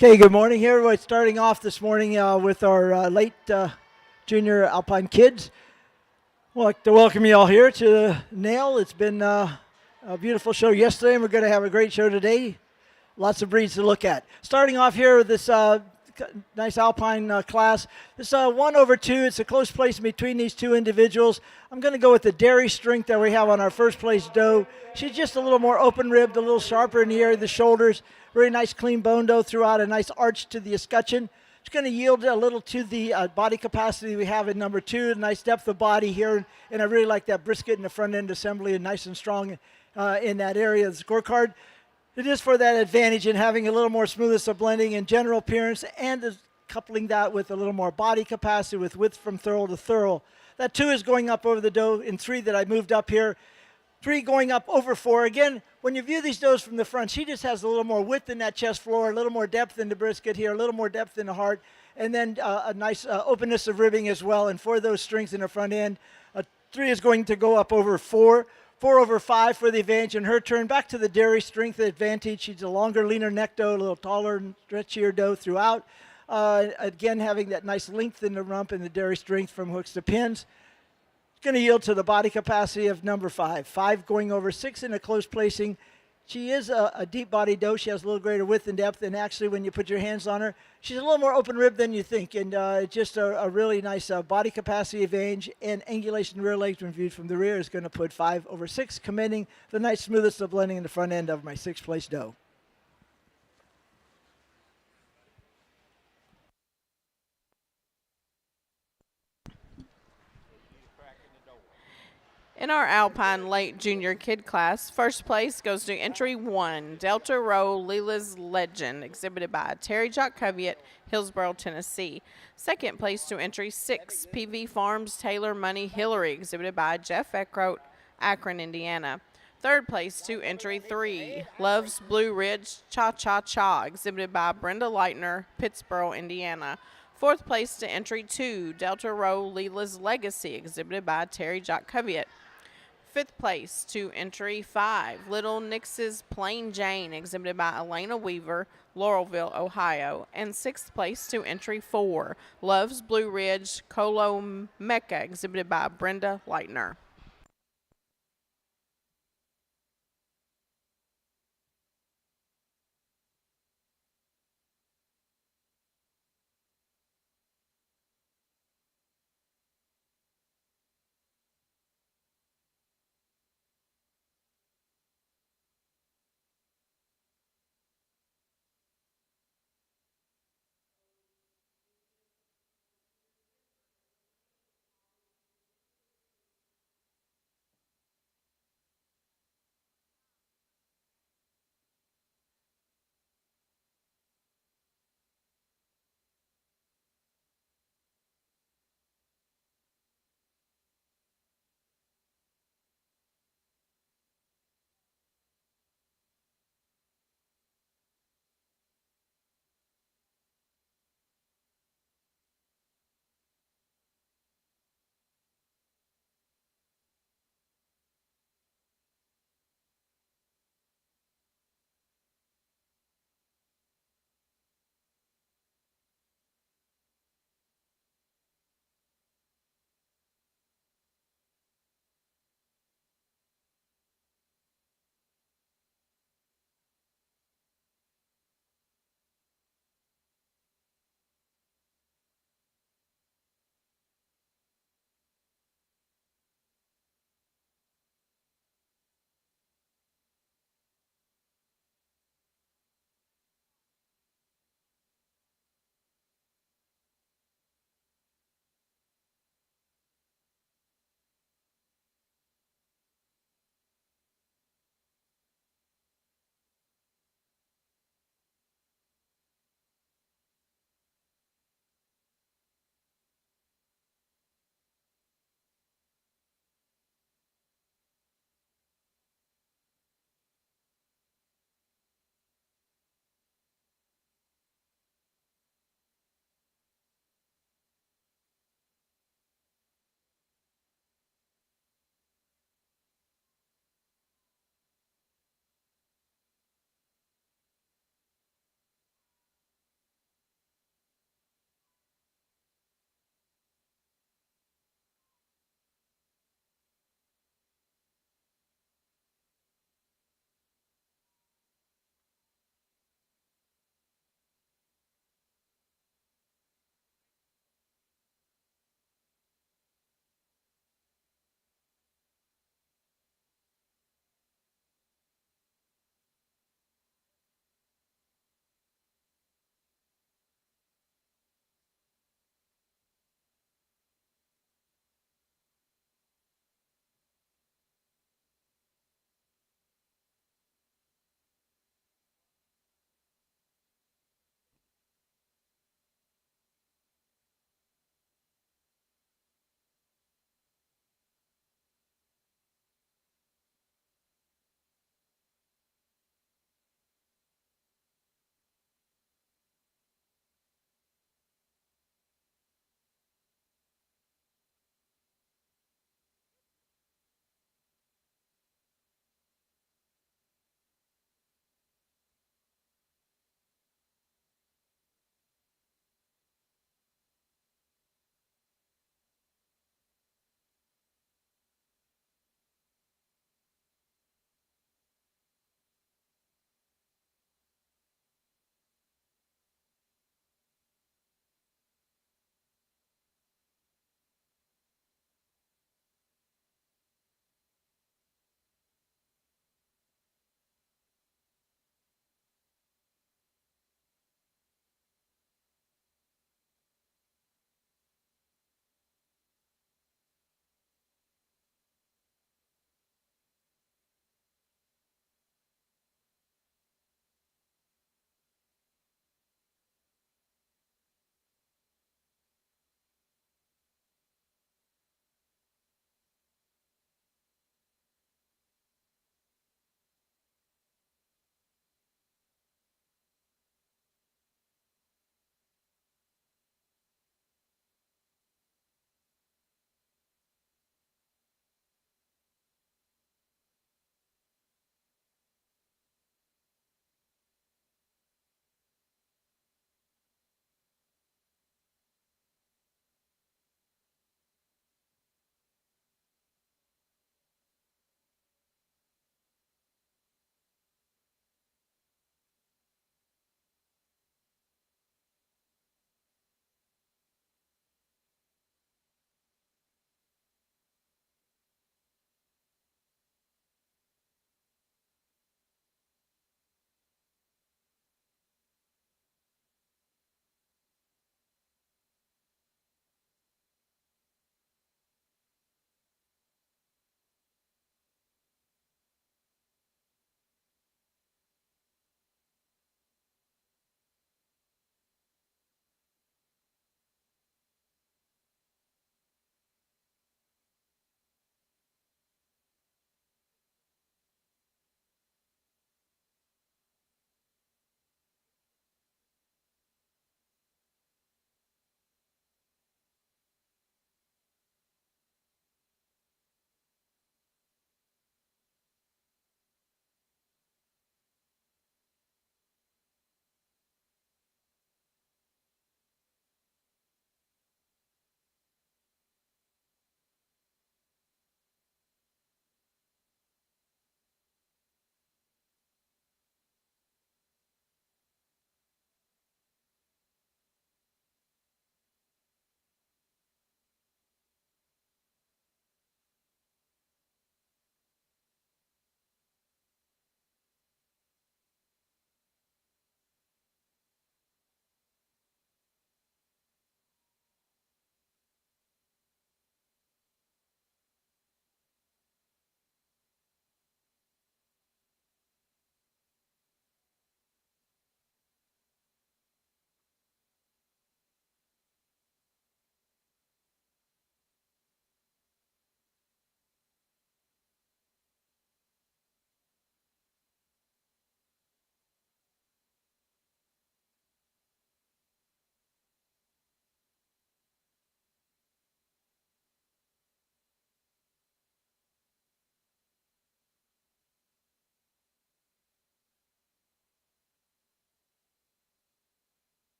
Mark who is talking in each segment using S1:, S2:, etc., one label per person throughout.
S1: Okay, good morning here. We're starting off this morning with our late junior Alpine kids. I'd like to welcome you all here to NAILE. It's been a beautiful show yesterday, and we're going to have a great show today. Lots of breeds to look at. Starting off here with this nice Alpine class. This 1/2. It's a close place between these two individuals. I'm going to go with the dairy strength that we have on our first place doe. She's just a little more open ribbed, a little sharper in the area of the shoulders. Very nice clean bone doe throughout, a nice arch to the escutcheon. It's going to yield a little to the body capacity we have in number 2. A nice depth of body here, and I really like that brisket in the front end assembly, and nice and strong in that area of the scorecard. It is for that advantage in having a little more smoothness of blending and general appearance, and coupling that with a little more body capacity with width from thorough to thorough. That 2 is going up over the doe in 3 that I moved up here. 3 going up over 4. Again, when you view these does from the front, she just has a little more width in that chest floor, a little more depth in the brisket here, a little more depth in the heart, and then a nice openness of ribbing as well. And for those strings in the front end, 3 is going to go up over 4. 4 over 5 for the advantage in her turn. Back to the dairy strength advantage. She's a longer, leaner neck doe, a little taller and stretchier doe throughout. Again, having that nice length in the rump and the dairy strength from hooks to pins. It's going to yield to the body capacity of number 5. 5 going over 6 in a close placing. She is a deep body doe. She has a little greater width and depth, and actually when you put your hands on her, she's a little more open rib than you think, and just a really nice body capacity advantage, and angulation rear legs when viewed from the rear is going to put 5 over 6, commending the nice smoothness of blending in the front end of my 6th place doe.
S2: In our Alpine late junior kid class, first place goes to entry 1, Delta Row Leela's Legend, exhibited by Terry Jock Coviet, Hillsborough, Tennessee. Second place to entry 6, PV Farms Taylor Money Hillary, exhibited by Jeff Eckroat, Akron, Indiana. Third place to entry 3, Love's Blue Ridge Cha Cha Cha, exhibited by Brenda Leitner, Pittsboro, Indiana. Fourth place to entry 2, Delta Row Leela's Legacy, exhibited by Terry Jock Coviet. Fifth place to entry 5, Little Nix's Plain Jane, exhibited by Elena Weaver, Laurelville, Ohio. And sixth place to entry 4, Love's Blue Ridge Colo Mecca, exhibited by Brenda Leitner.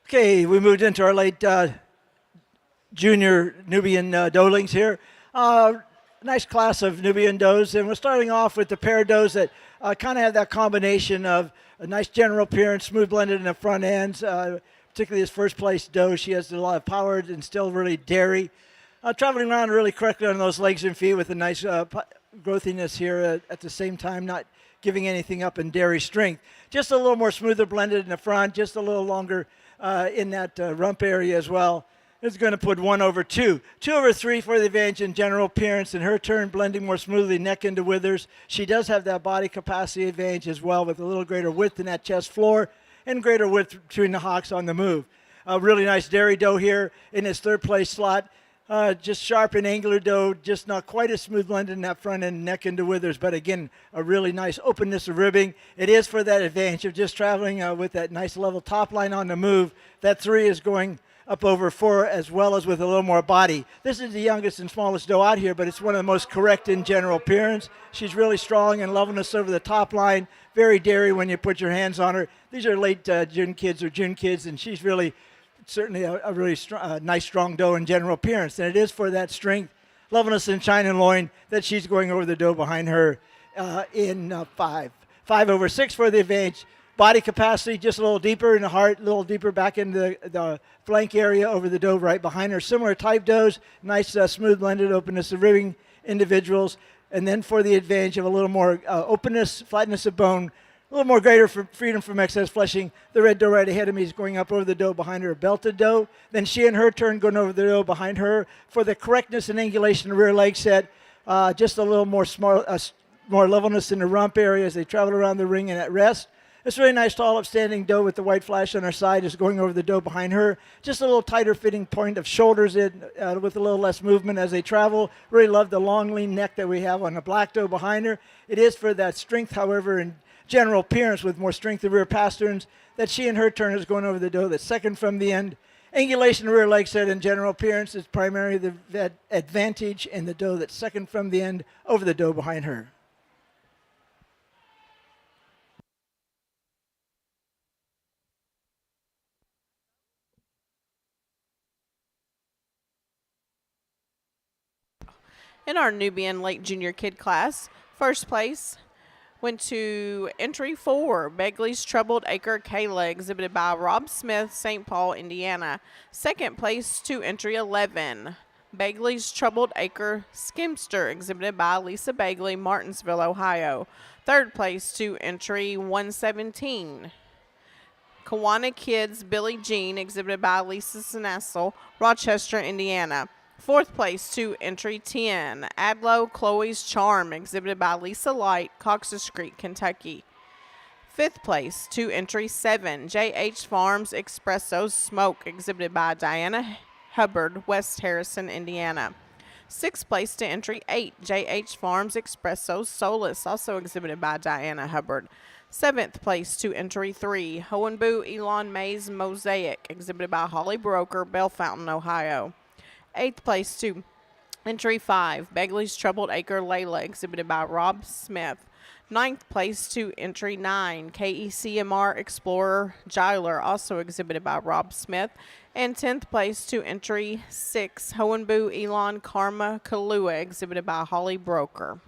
S1: Okay, we moved into our late junior Nubian doelings here. Nice class of Nubian does, and we're starting off with the pair does that kind of have that combination of a nice general appearance, smooth blended in the front ends. Particularly this first place doe, she has a lot of power and still really dairy. Traveling around really correctly on those legs and feet with a nice growthiness here at the same time, not giving anything up in dairy strength. Just a little more smoother blended in the front, just a little longer in that rump area as well. It's going to put 1/2. 2/3 for the advantage in general appearance. In her turn, blending more smoothly neck into withers. She does have that body capacity advantage as well with a little greater width in that chest floor and greater width between the hocks on the move. A really nice dairy doe here in his third place slot. Just sharp and angular doe, just not quite as smooth blended in that front end, neck into withers, but again, a really nice openness of ribbing. It is for that advantage of just traveling with that nice level top line on the move. That 3 is going up over 4 as well as with a little more body. This is the youngest and smallest doe out here, but it's one of the most correct in general appearance. She's really strong and levelness over the top line. Very dairy when you put your hands on her. These are late June kids or June kids, and she's really certainly a really nice, strong doe in general appearance. And it is for that strength, levelness, and shine and loin that she's going over the doe behind her in 5. 5/6 for the advantage. Body capacity just a little deeper in the heart, a little deeper back into the flank area over the doe right behind her. Similar type does, nice smooth blended openness of ribbing individuals. And then for the advantage of a little more openness, flatness of bone, a little more greater freedom from excess fleshing. The red doe right ahead of me is going up over the doe behind her, a belted doe. Then she in her turn going over the doe behind her. For the correctness and angulation of rear leg set, just a little more more levelness in the rump area as they travel around the ring and at rest. This really nice, tall, upstanding doe with the white flash on her side is going over the doe behind her. Just a little tighter fitting point of shoulders in, with a little less movement as they travel. Really love the long, lean neck that we have on the black doe behind her. It is for that strength, however, in general appearance with more strength of rear pasterns that she in her turn is going over the doe that's second from the end. Angulation of rear leg set in general appearance is primarily the advantage in the doe that's second from the end over the doe behind her.
S2: In our Nubian late junior kid class, first place went to entry 4, Begley's Troubled Acre Kayla, exhibited by Rob Smith, St. Paul, Indiana. Second place to entry 11, Begley's Troubled Acre Skimster, exhibited by Lisa Begley, Martinsville, Ohio. Third place to entry 117, Kiwanis Kids Billie Jean, exhibited by Lisa Sinassel, Rochester, Indiana. Fourth place to entry 10, Adlo Chloe's Charm, exhibited by Lisa Light, Cox's Creek, Kentucky. Fifth place to entry 7, J.H. Farms Espresso Smoke, exhibited by Diana Hubbard, West Harrison, Indiana. Sixth place to entry 8, J.H. Farms Espresso Solace, also exhibited by Diana Hubbard. Seventh place to entry 3, Hohenbu Elon Mays Mosaic, exhibited by Holly Broker, Bell Fountain, Ohio. Eighth place to entry 5, Begley's Troubled Acre Layla, exhibited by Rob Smith. Ninth place to entry 9, KECMR Explorer Giler, also exhibited by Rob Smith. And 10th place to entry 6, Hohenbu Elon Karma Kalua, exhibited by Holly Broker.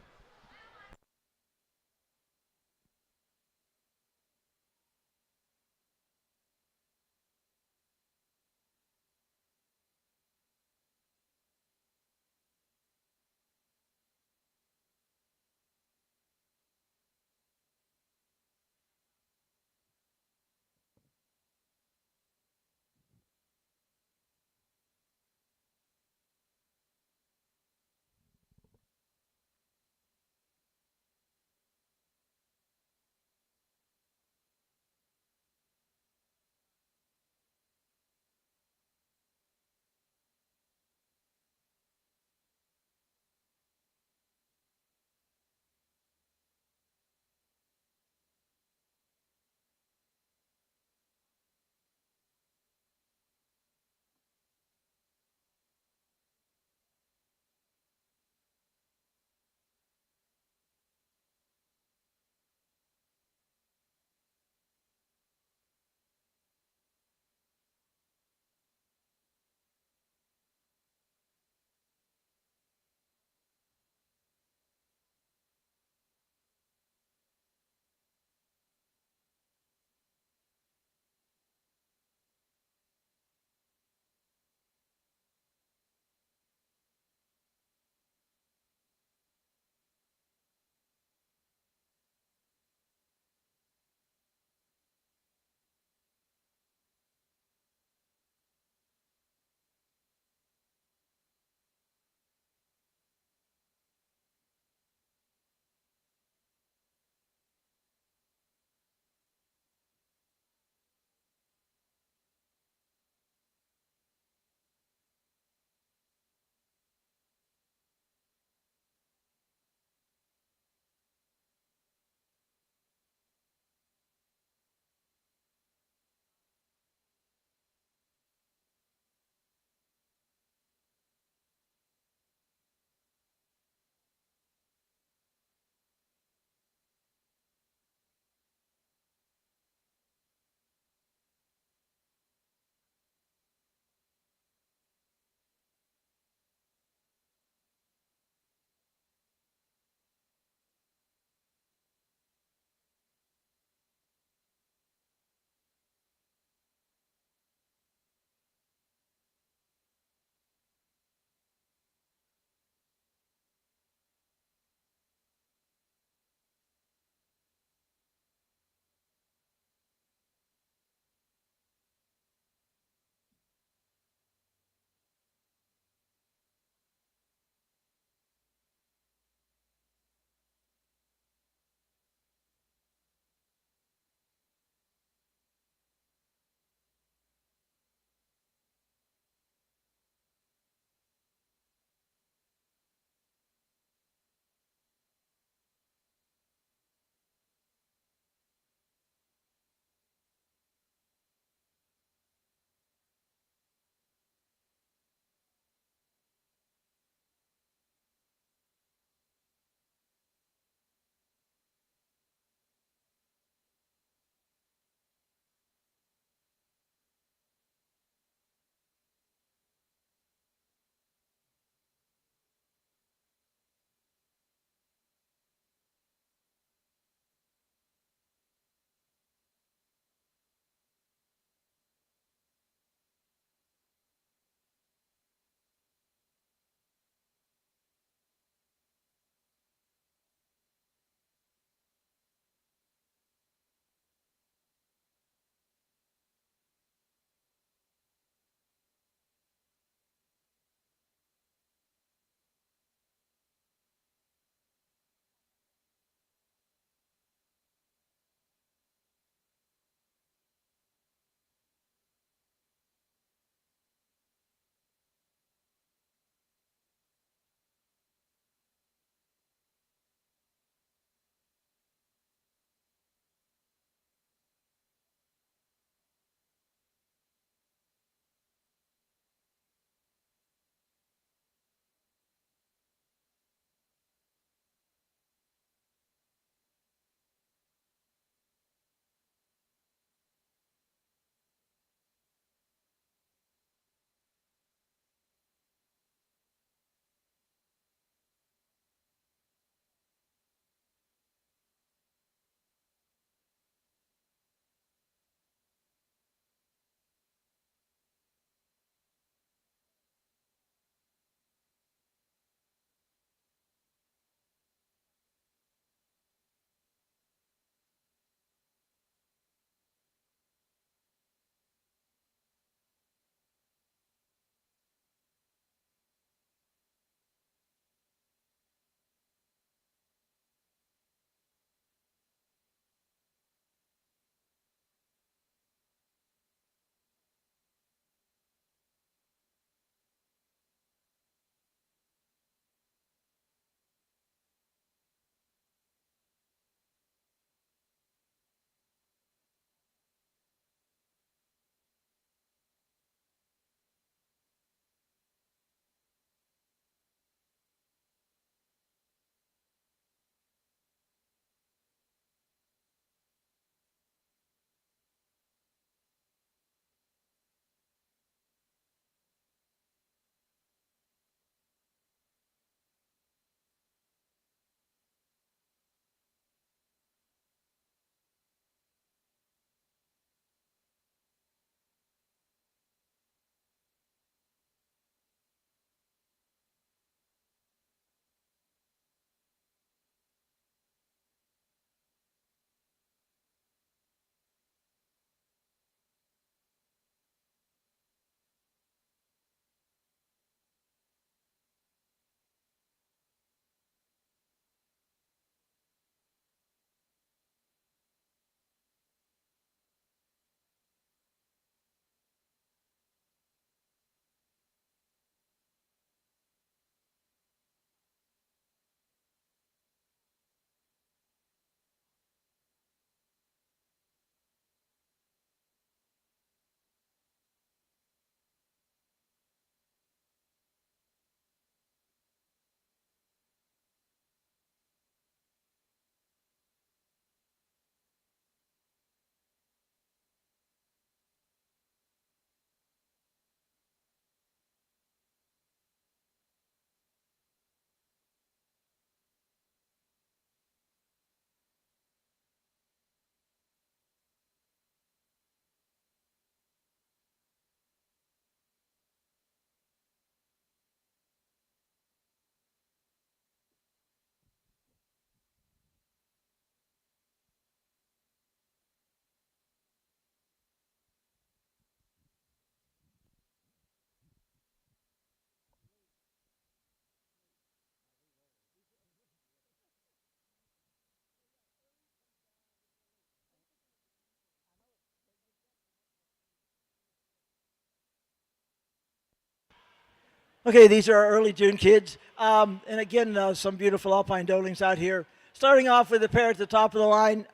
S1: Okay, these are our early June kids. And again, some beautiful Alpine doelings out here. Starting off with the pair at the top of the line,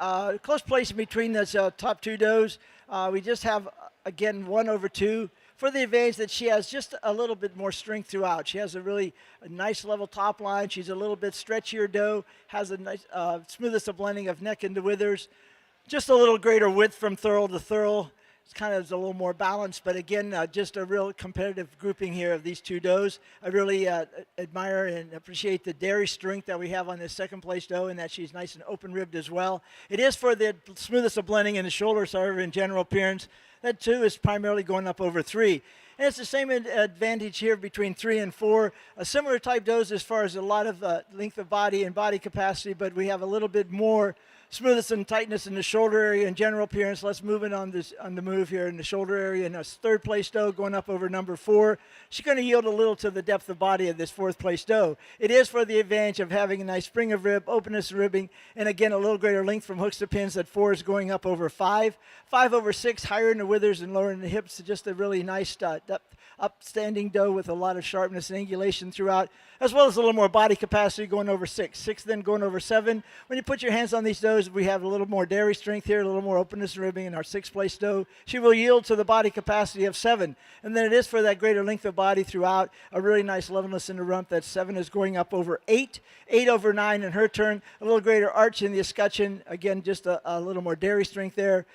S1: close place in between those top two does. We just have, again, 1/2 for the advantage that she has just a little bit more strength throughout. She has a nice level top line. She's a little bit stretchier doe, has a nice, smoothest of blending of neck into withers. Just a little greater width from thurl to thurl. It's kind of a little more balanced, but again, just a real competitive grouping here of these two does. I really admire and appreciate the dairy strength that we have on this second place doe, and that she's nice and open ribbed as well. It is for the smoothest of blending in the shoulders, however, in general appearance. That too is primarily going up over 3. And it's the same advantage here between 3 and 4. A similar type does as far as a lot of length of body and body capacity, but we have a little bit more smoothness and tightness in the shoulder area and general appearance. Let's move in on the move here in the shoulder area. And a third place doe going up over number 4. She's going to yield a little to the depth of body of this fourth place doe. It is for the advantage of having a nice spring of rib, openness of ribbing, and again a little greater length from hooks to pins. That 4 is going up over 5. 5 over 6, higher in the withers and lower in the hips. Just a really nice depth, upstanding doe with a lot of sharpness and angulation throughout, as well as a little more body capacity going over 6. 6 then going over 7. When you put your hands on these does, we have a little more dairy strength here, a little more openness and ribbing in our 6th place doe. She will yield to the body capacity of 7. And then it is for that greater length of body throughout, a really nice levelness in the rump. That 7 is going up over 8. 8 over 9 in her turn, a little greater arch in the escutcheon. Again, just a little more dairy strength there.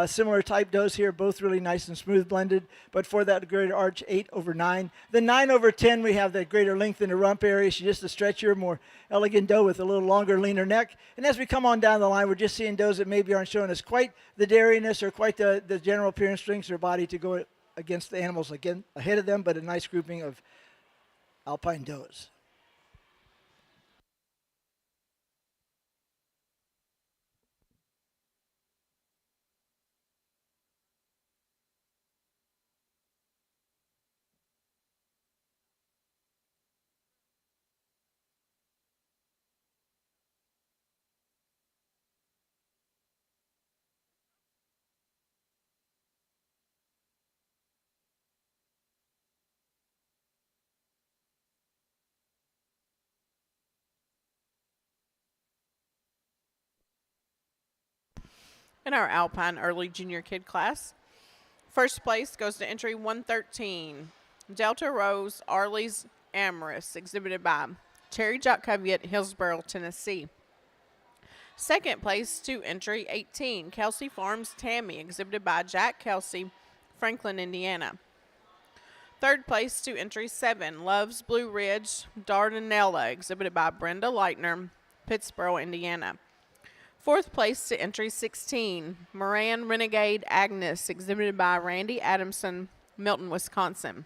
S1: Similar type does here, both really nice and smooth blended, but for that greater arch, 8 over 9. Then 9 over 10, we have that greater length in the rump area. She's just a stretchier, more elegant doe with a little longer, leaner neck. And as we come on down the line, we're just seeing does that maybe aren't showing us quite the dairiness or quite the general appearance strengths of their body to go against the animals again ahead of them, but a nice grouping of Alpine does.
S2: In our Alpine early junior kid class, first place goes to entry 113, Delta Rose Arley's Amorous, exhibited by Cherry Jock Covey, Hillsboro, Tennessee. Second place to entry 18, Kelsey Farms Tammy, exhibited by Jack Kelsey, Franklin, Indiana. Third place to entry 7, Love's Blue Ridge Dardanella, exhibited by Brenda Leitner, Pittsboro, Indiana. Fourth place to entry 16, Moran Renegade Agnes, exhibited by Randy Adamson, Milton, Wisconsin.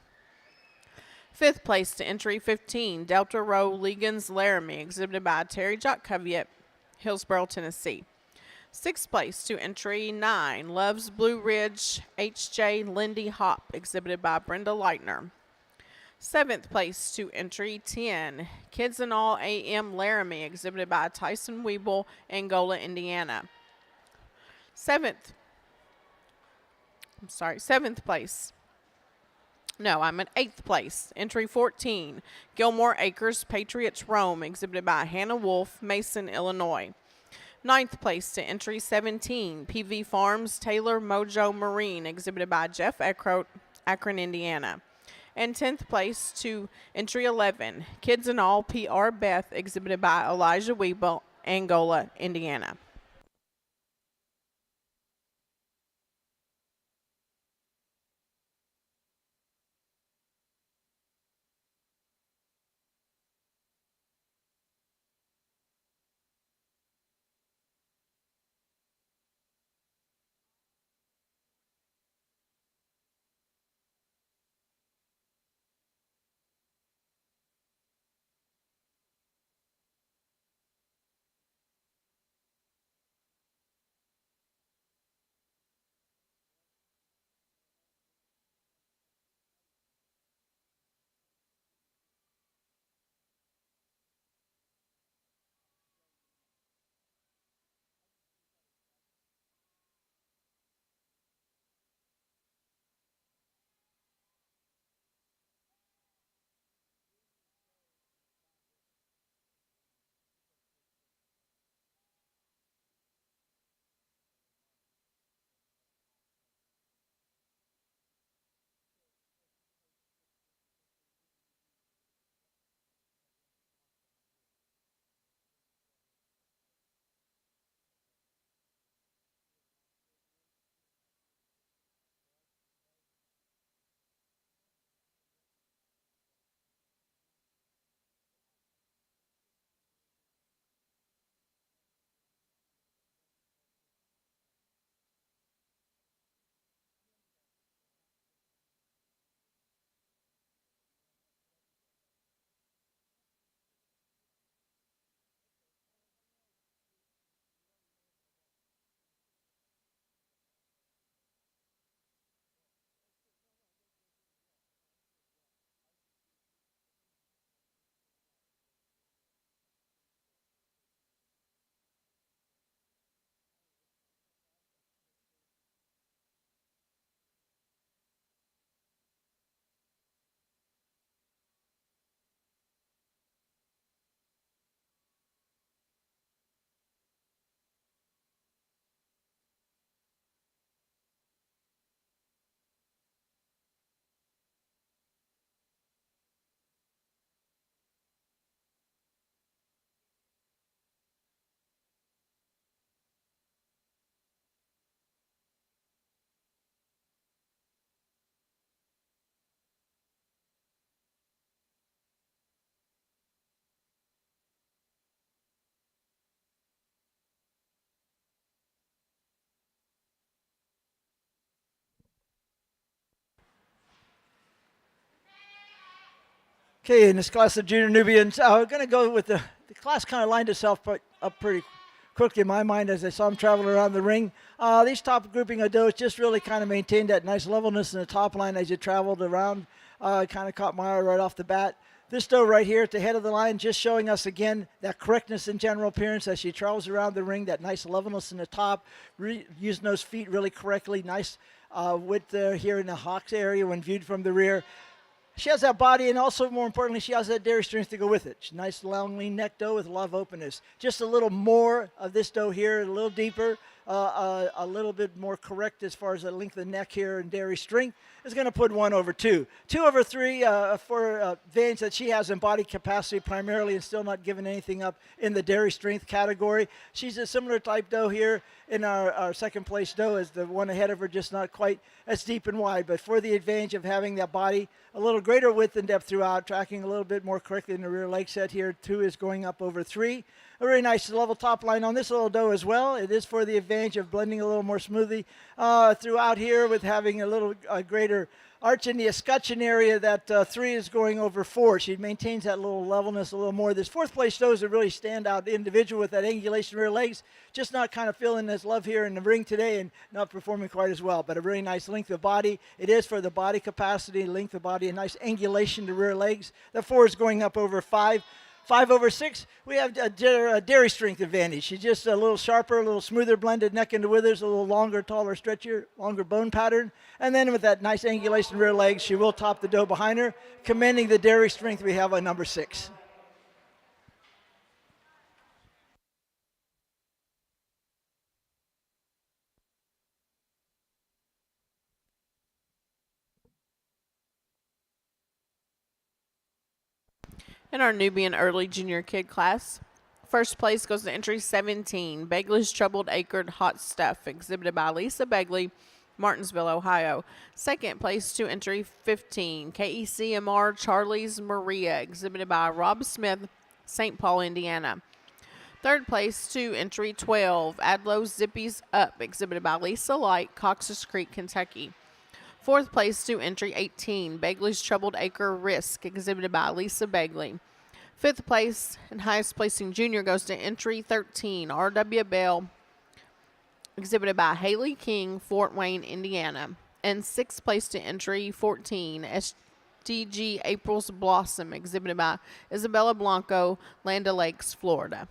S2: Fifth place to entry 15, Delta Row Legans Laramie, exhibited by Terry Jock Covey, Hillsboro, Tennessee. Sixth place to entry 9, Love's Blue Ridge H.J. Lindy Hop, exhibited by Brenda Leitner. Seventh place to entry 10, Kids and All A.M. Laramie, exhibited by Tyson Weeble, Angola, Indiana. Seventh place. No, I'm in 8th place. Entry 14, Gilmore Acres Patriots Rome, exhibited by Hannah Wolf, Mason, Illinois. 9th place to entry 17, PV Farms Taylor Mojo Marine, exhibited by Jeff Eckroat, Akron, Indiana. And 10th place to entry 11, Kids and All PR Beth, exhibited by Elijah Weeble, Angola, Indiana.
S1: Okay, in this class of junior Nubians, we're going to go with the class kind of lined itself up pretty quickly in my mind as I saw them traveling around the ring. These top grouping of does just really kind of maintained that nice levelness in the top line as you traveled around. Kind of caught my eye right off the bat. This doe right here at the head of the line just showing us again that correctness in general appearance as she travels around the ring, that nice levelness in the top, using those feet really correctly, nice width here in the hocks area when viewed from the rear. She has that body, and also, more importantly, she has that dairy strength to go with it. She's a nice, long, lean neck doe with a lot of openness. Just a little more of this doe here, a little deeper, a little bit more correct as far as the length of the neck here and dairy strength is going to put 1/2. 2/3 for advantage that she has in body capacity primarily and still not giving anything up in the dairy strength category. She's a similar type doe here in our second place doe as the one ahead of her, just not quite as deep and wide, but for the advantage of having that body a little greater width and depth throughout, tracking a little bit more correctly in the rear leg set here. 2 is going up over 3. A very nice level top line on this little doe as well. It is for the advantage of blending a little more smoothly throughout here with having a little greater arch in the escutcheon area. That 3 is going over 4. She maintains that little levelness a little more. This fourth place doe is a really standout individual with that angulation rear legs. Just not kind of feeling this love here in the ring today and not performing quite as well. But a really nice length of body. It is for the body capacity, length of body, a nice angulation to rear legs. The 4 is going up over 5. 5/6, we have a dairy strength advantage. She's just a little sharper, a little smoother blended neck into withers, a little longer, taller, stretchier, longer bone pattern. And then with that nice angulation rear legs, she will top the doe behind her, commending the dairy strength we have on number 6.
S2: In our Nubian early junior kid class, first place goes to entry 17, Begley's Troubled Acred Hot Stuff, exhibited by Lisa Begley, Martinsville, Ohio. Second place to entry 15, KECMR Charlie's Maria, exhibited by Rob Smith, St. Paul, Indiana. Third place to entry 12, Adlo's Zippy's Up, exhibited by Lisa Light, Cox's Creek, Kentucky. Fourth place to entry 18, Begley's Troubled Acre Risk, exhibited by Lisa Begley. Fifth place and highest placing junior goes to entry 13, R.W. Bell, exhibited by Haley King, Fort Wayne, Indiana. And sixth place to entry 14, SDG April's Blossom, exhibited by Isabella Blanco, Land O'Lakes, Florida.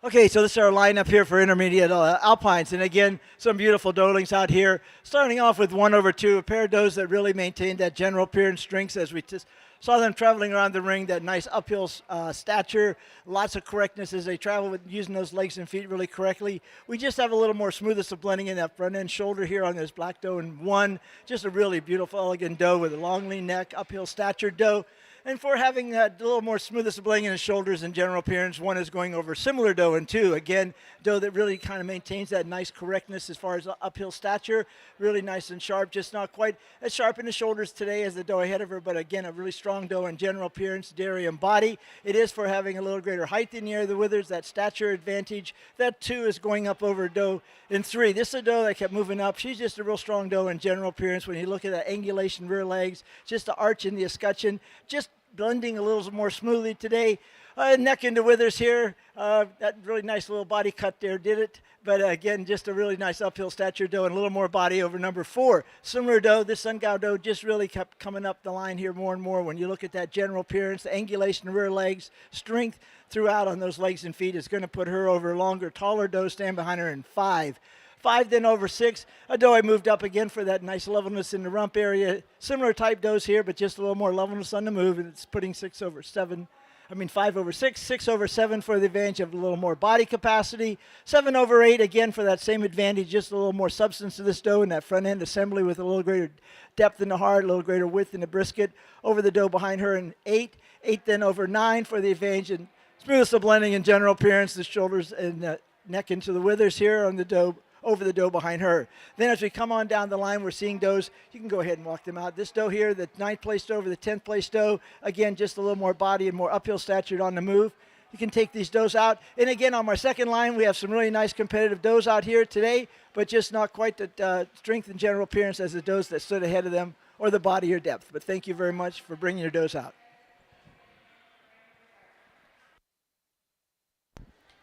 S1: Okay, so this is our lineup here for intermediate alpines, and again, some beautiful doelings out here. Starting off with 1/2, a pair of does that really maintained that general appearance strengths as we just saw them traveling around the ring. That nice uphill stature, lots of correctness as they travel with using those legs and feet really correctly. We just have a little more smoothness of blending in that front end shoulder here on this black doe and one. Just a really beautiful, elegant doe with a long lean neck, uphill stature doe. And for having a little more smoothness of blending in his shoulders and general appearance, one is going over similar doe and two. Again, doe that really kind of maintains that nice correctness as far as uphill stature. Really nice and sharp, just not quite as sharp in the shoulders today as the doe ahead of her, but again, a really strong doe in general appearance, dairy, and body. It is for having a little greater height in the air of the withers, that stature advantage. That two is going up over doe in three. This is a doe that kept moving up. She's just a real strong doe in general appearance. When you look at that angulation rear legs, just the arch in the escutcheon, just blending a little more smoothly today. Neck into withers here. That really nice little body cut there did it. But again, just a really nice uphill stature doe and a little more body over number 4. Similar doe, this Sungow doe just really kept coming up the line here more and more. When you look at that general appearance, the angulation rear legs, strength throughout on those legs and feet is going to put her over longer, taller doe, stand behind her in 5. 5, then over 6. A doe I moved up again for that nice levelness in the rump area. Similar type does here, but just a little more levelness on the move, and it's putting 5 over 6, 6 over 7 for the advantage of a little more body capacity. 7 over 8, again for that same advantage, just a little more substance to this doe in that front end assembly with a little greater depth in the heart, a little greater width in the brisket. Over the doe behind her in 8. 8 then over 9 for the advantage and smoothness of blending in general appearance, the shoulders and neck into the withers here on the doe, over the doe behind her. Then as we come on down the line, we're seeing does. You can go ahead and walk them out. This doe here, the 9th place doe over the 10th place doe. Again, just a little more body and more uphill stature on the move. You can take these does out. And again, on our second line, we have some really nice competitive does out here today, but just not quite the strength and general appearance as the does that stood ahead of them or the body or depth. But thank you very much for bringing your does out.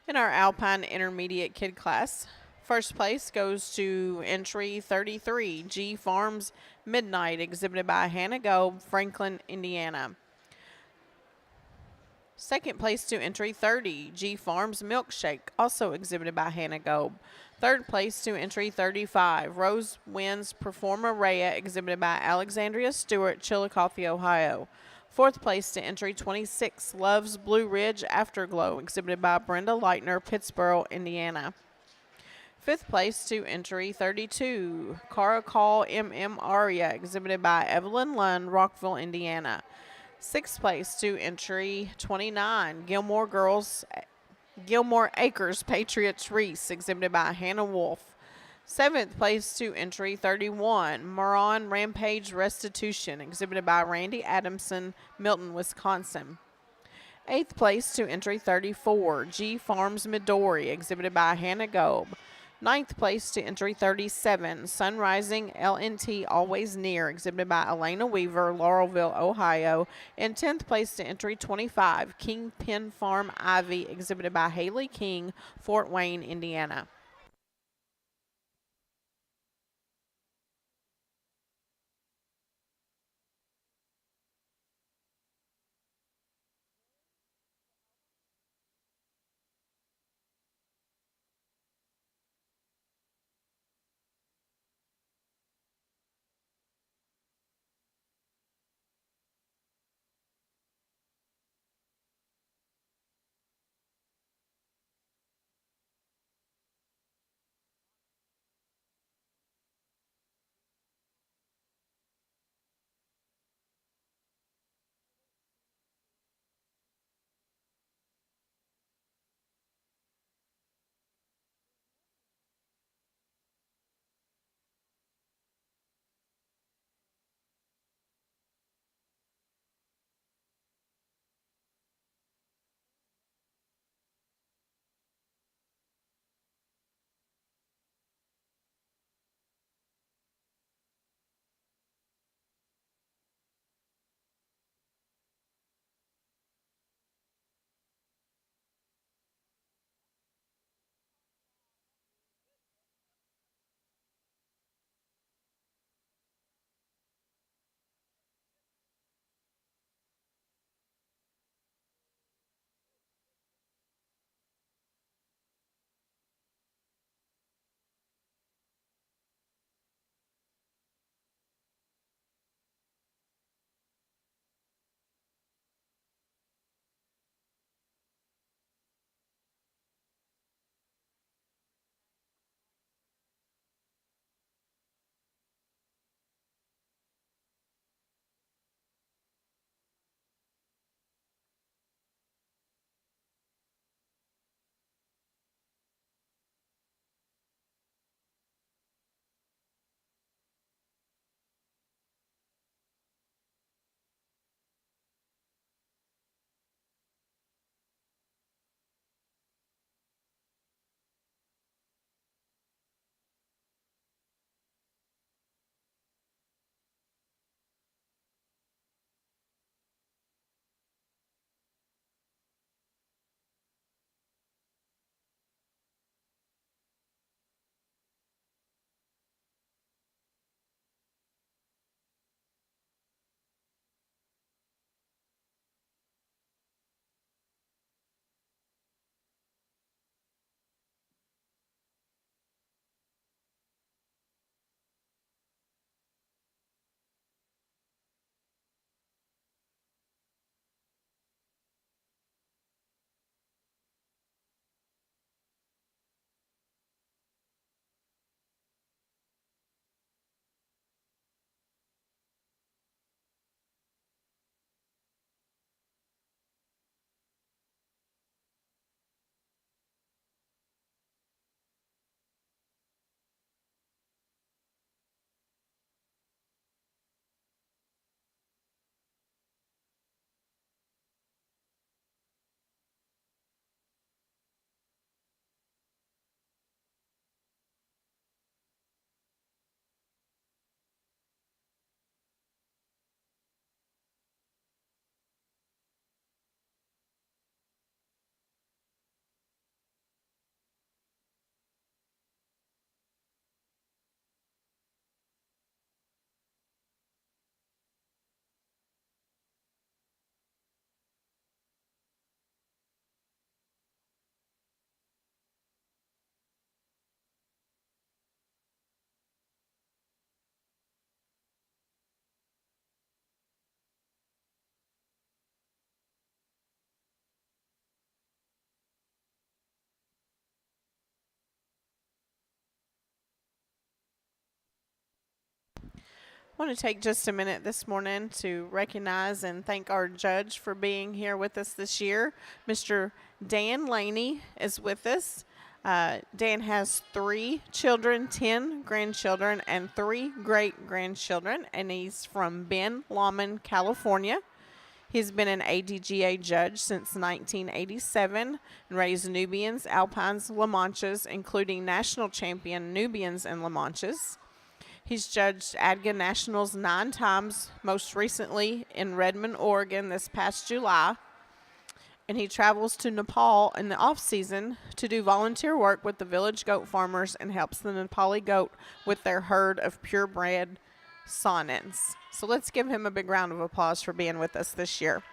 S2: In our Alpine Intermediate Kid class, first place goes to entry 33, G Farms Midnight, exhibited by Hannah Goeb, Franklin, Indiana. Second place to entry 30, G Farms Milkshake, also exhibited by Hannah Goeb. Third place to entry 35, Rose Winds Performa Rhea, exhibited by Alexandria Stewart, Chillicothe, Ohio. Fourth place to entry 26, Love's Blue Ridge Afterglow, exhibited by Brenda Leitner, Pittsboro, Indiana. Fifth place to entry 32, Caracol MM Aria, exhibited by Evelyn Lund, Rockville, Indiana. Sixth place to entry 29, Gilmore Acres Patriots Reese, exhibited by Hannah Wolf. Seventh place to entry 31, Moron Rampage Restitution, exhibited by Randy Adamson, Milton, Wisconsin. Eighth place to entry 34, G Farms Midori, exhibited by Hannah Goeb. Ninth place to entry 37, Sunrising LNT Always Near, exhibited by Elena Weaver, Laurelville, Ohio. And 10th place to entry 25, Kingpin Farm Ivy, exhibited by Haley King, Fort Wayne, Indiana. I want to take just a minute this morning to recognize and thank our judge for being here with us this year. Mr. Dan Laney is with us. Dan has 3 children, 10 grandchildren, and 3 great grandchildren, and he's from Ben Lomond, California. He's been an ADGA judge since 1987 and raised Nubians, Alpines, La Manchas, including national champion Nubians and La Manchas. He's judged ADGA Nationals 9 times, most recently in Redmond, Oregon this past July. And he travels to Nepal in the off-season to do volunteer work with the village goat farmers and helps the Nepali goat with their herd of purebred Saanens. So let's give him a big round of applause for being with us this year.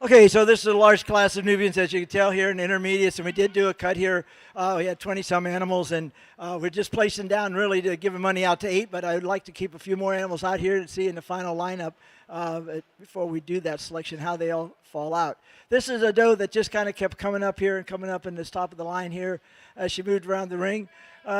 S1: Okay, so this is a large class of Nubians, as you can tell here in intermediates, and we did do a cut here. We had 20 some animals, and we're just placing down really to give money out to 8, but I would like to keep a few more animals out here to see in the final lineup before we do that selection how they all fall out. This is a doe that just kind of kept coming up here and coming up in this top of the line here as she moved around the ring.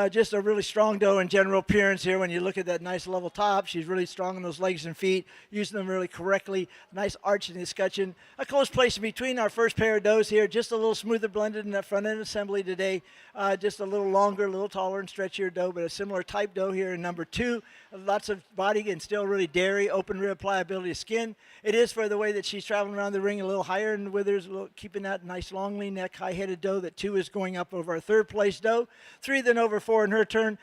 S1: Just a really strong doe in general appearance here. When you look at that nice level top, she's really strong in those legs and feet, using them really correctly. Nice arch in the escutcheon. A close place in between our first pair of does here. Just a little smoother blended in that front end assembly today. Just a little longer, a little taller and stretchier doe, but a similar type doe here in number 2. Lots of body and still really dairy, open rib pliability of skin. It is for the way that she's traveling around the ring a little higher in the withers, keeping that nice long lean neck, high-headed doe. That 2 is going up over our third place doe. 3 then over 4 in her turn.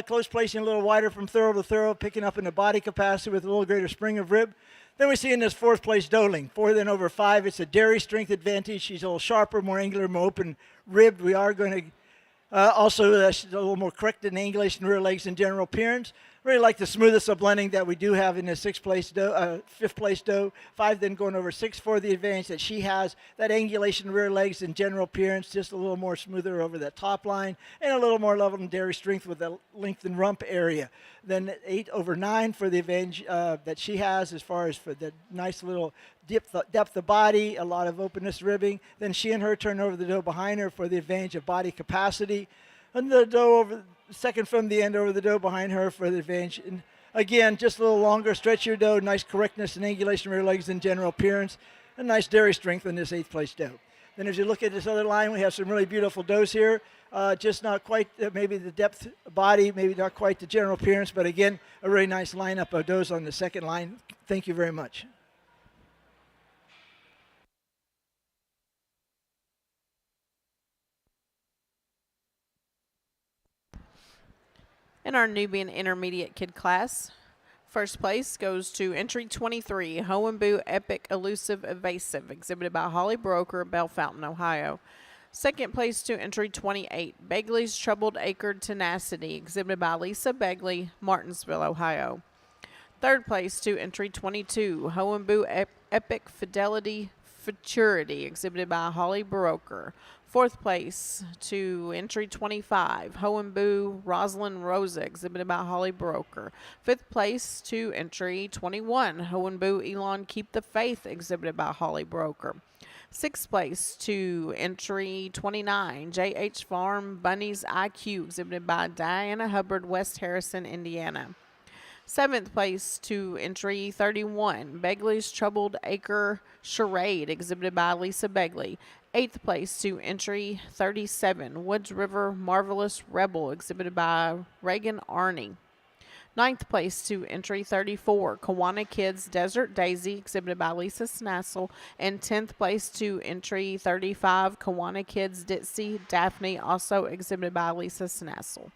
S1: Close placing a little wider from thorough to thorough, picking up in the body capacity with a little greater spring of rib. Then we see in this fourth place doeling, 4 then over 5. It's a dairy strength advantage. She's a little sharper, more angular, more open ribbed. We are going to also she's a little more correct in angulation rear legs and general appearance. Really like the smoothest of blending that we do have in the fifth place doe. 5 then going over 6 for the advantage that she has. That angulation rear legs and general appearance, just a little more smoother over that top line, and a little more level and dairy strength with the lengthened rump area. Then 8 over 9 for the advantage that she has as far as for the nice little depth of body, a lot of openness ribbing. Then she and her turn over the doe behind her for the advantage of body capacity. And the doe over second from the end over the doe behind her for the advantage. And again, just a little longer, stretchier doe, nice correctness and angulation rear legs and general appearance, and nice dairy strength in this 8th place doe. Then as you look at this other line, we have some really beautiful does here. Just not quite maybe the depth body, maybe not quite the general appearance, but again, a really nice lineup of does on the second line. Thank you very much.
S2: In our Nubian intermediate kid class, first place goes to entry 23, Hohenbu Epic Elusive Evasive, exhibited by Holly Broker, Bell Fountain, Ohio. Second place to entry 28, Begley's Troubled Acre Tenacity, exhibited by Lisa Begley, Martinsville, Ohio. Third place to entry 22, Hohenbu Epic Fidelity Futurity, exhibited by Holly Broker. Fourth place to entry 25, Hohenbu Rosalind Rosa, exhibited by Holly Broker. Fifth place to entry 21, Hohenbu Elon Keep the Faith, exhibited by Holly Broker. Sixth place to entry 29, J.H. Farm Bunny's IQ, exhibited by Diana Hubbard, West Harrison, Indiana. Seventh place to entry 31, Begley's Troubled Acre Charade, exhibited by Lisa Begley. Eighth place to entry 37, Woods River Marvelous Rebel, exhibited by Reagan Arney. Ninth place to entry 34, Kiwanis Kids Desert Daisy, exhibited by Lisa Snassel. And 10th place to entry 35, Kiwanis Kids Ditsy Daphne, also exhibited by Lisa Snassel.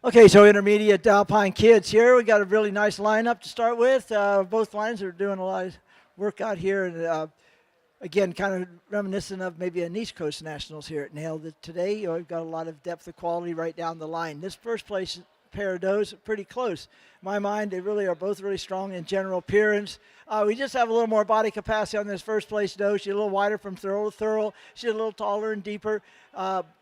S1: Okay, so intermediate Alpine kids here. We got a really nice lineup to start with. Both lines are doing a lot of work out here, and again, kind of reminiscent of maybe an East Coast Nationals here at NAILE. Today, we've got a lot of depth of quality right down the line. This first place pair of does are pretty close. In my mind, they really are both really strong in general appearance. We just have a little more body capacity on this first place doe. She's a little wider from thorough to thorough. She's a little taller and deeper.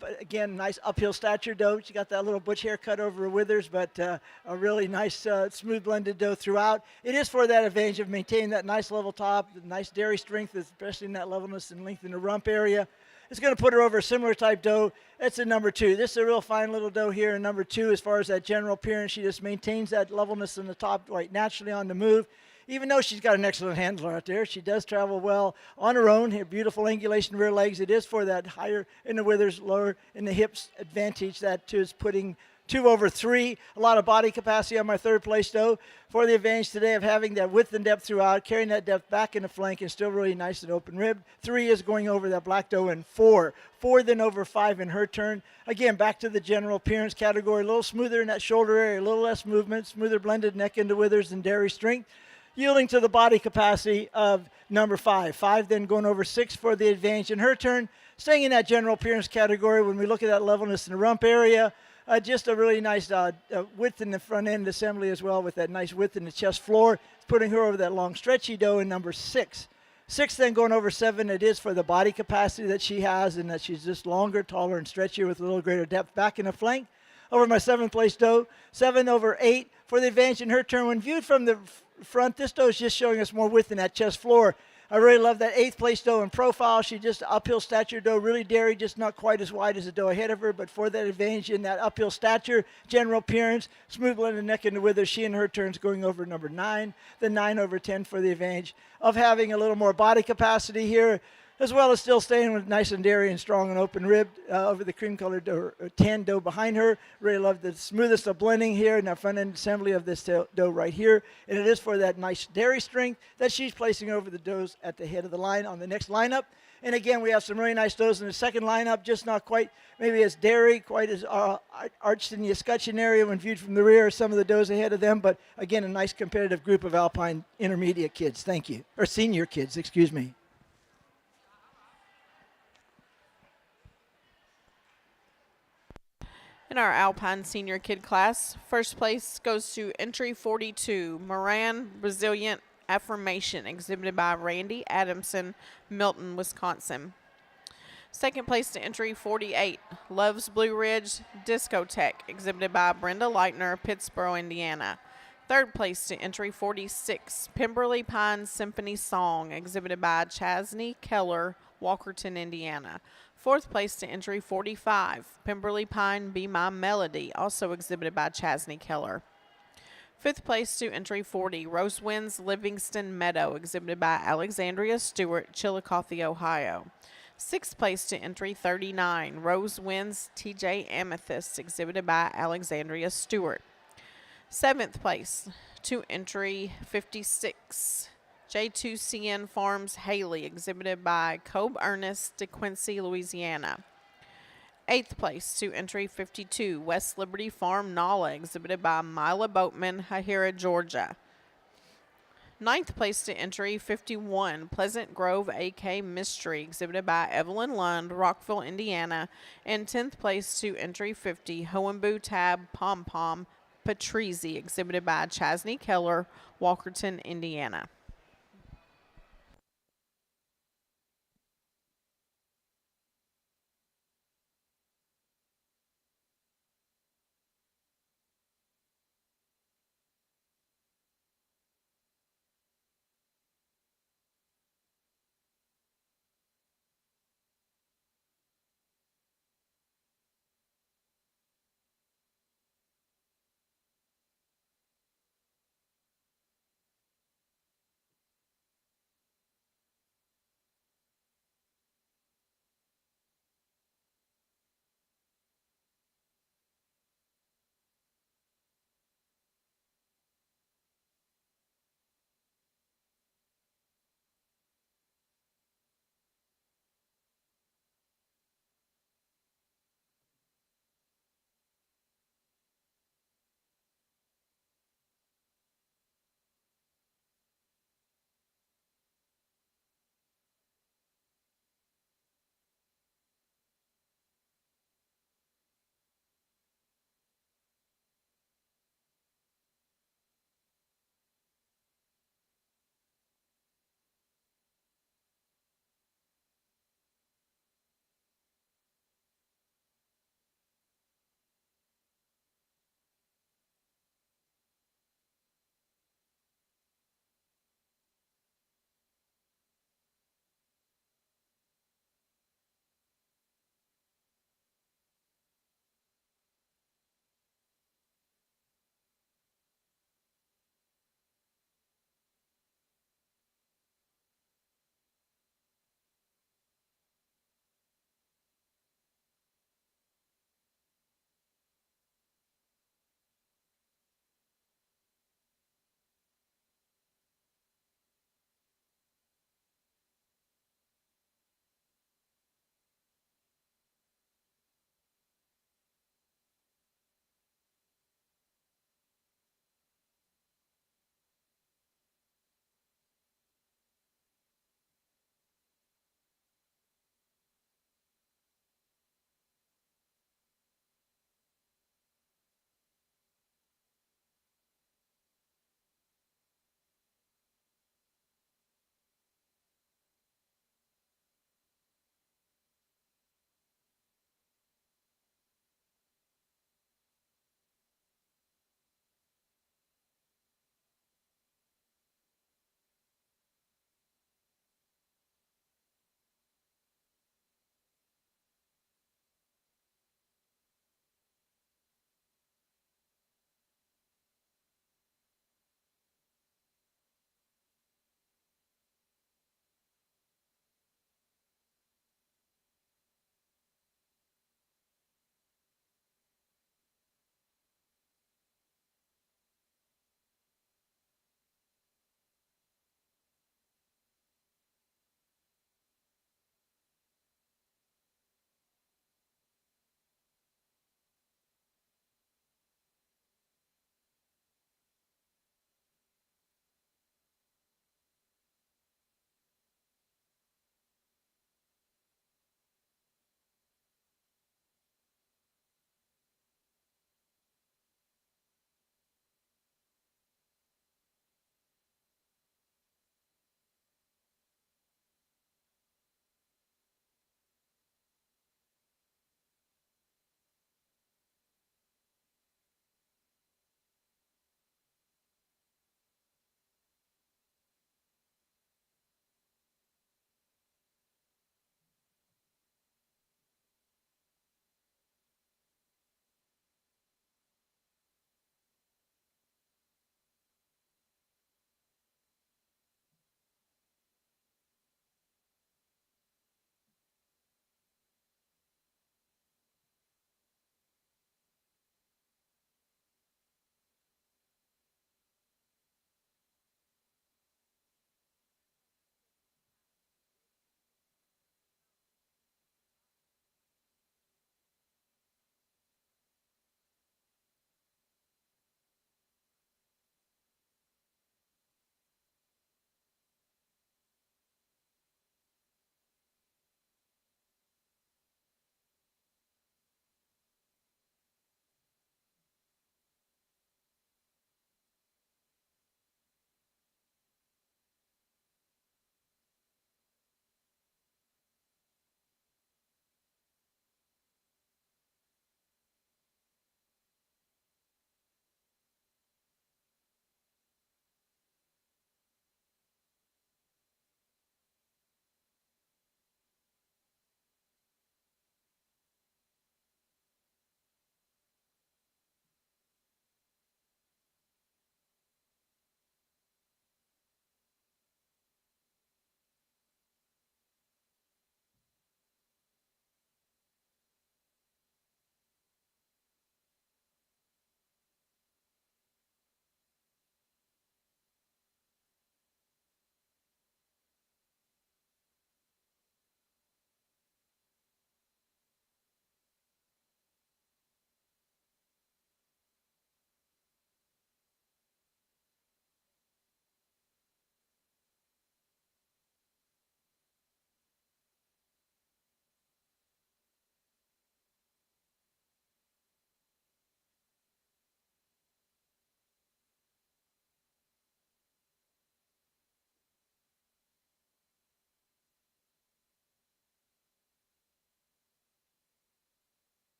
S1: But again, nice uphill stature doe. She got that little butch haircut over her withers, but a really nice smooth blended doe throughout. It is for that advantage of maintaining that nice level top, the nice dairy strength, especially in that levelness and length in the rump area. It's going to put her over a similar type doe. It's a number 2. This is a real fine little doe here in number 2 as far as that general appearance. She just maintains that levelness in the top right naturally on the move. Even though she's got an excellent handler out there, she does travel well on her own. Her beautiful angulation rear legs. It is for that higher in the withers, lower in the hips advantage that is putting 2 over 3. A lot of body capacity on my third place doe for the advantage today of having that width and depth throughout, carrying that depth back in the flank and still really nice and open ribbed. 3 is going over that black doe and 4. 4 then over 5 in her turn. Again, back to the general appearance category. A little smoother in that shoulder area, a little less movement, smoother blended neck into withers and dairy strength, yielding to the body capacity of number 5. 5 then going over 6 for the advantage in her turn. Staying in that general appearance category, when we look at that levelness in the rump area, just a really nice width in the front end assembly as well, with that nice width in the chest floor. It's putting her over that long stretchy doe in number 6. 6 then going over 7. It is for the body capacity that she has, and that she's just longer, taller, and stretchier with a little greater depth back in the flank. Over my 7th place doe, 7 over 8 for the advantage in her turn. When viewed from the front, this doe is just showing us more width in that chest floor. I really love that 8th place doe in profile. She just uphill stature doe, really dairy, just not quite as wide as the doe ahead of her, but for that advantage in that uphill stature, general appearance, smooth blended neck into withers. She in her turns going over number 9, then 9 over 10 for the advantage of having a little more body capacity here, as well as still staying with nice and dairy and strong and open ribbed over the cream colored tan doe behind her. Really love the smoothest of blending here in that front end assembly of this doe right here. And it is for that nice dairy strength that she's placing over the does at the head of the line on the next lineup. And again, we have some really nice does in the second lineup, just not quite maybe as dairy, quite as arched in the escutcheon area when viewed from the rear as some of the does ahead of them. But again, a nice competitive group of Alpine intermediate kids. Thank you. Or senior kids, excuse me.
S2: In our Alpine senior kid class, first place goes to entry 42, Moran Resilient Affirmation, exhibited by Randy Adamson, Milton, Wisconsin. Second place to entry 48, Love's Blue Ridge Discotheque, exhibited by Brenda Leitner, Pittsboro, Indiana. Third place to entry 46, Pemberley Pine Symphony Song, exhibited by Chasney Keller, Walkerton, Indiana. Fourth place to entry 45, Pemberley Pine Be My Melody, also exhibited by Chasney Keller. Fifth place to entry 40, Rosewind's Livingston Meadow, exhibited by Alexandria Stewart, Chillicothe, Ohio. Sixth place to entry 39, Rosewind's TJ Amethyst, exhibited by Alexandria Stewart. Seventh place to entry 56, J2CN Farms Haley, exhibited by Cobe Ernest, DeQuincy, Louisiana. Eighth place to entry 52, West Liberty Farm Nala, exhibited by Mila Boatman, Hahira, Georgia. Ninth place to entry 51, Pleasant Grove AK Mystery, exhibited by Evelyn Lund, Rockville, Indiana. And 10th place to entry 50, Hohenbu Tab Pom Pom Patrizi, exhibited by Chasney Keller, Walkerton, Indiana.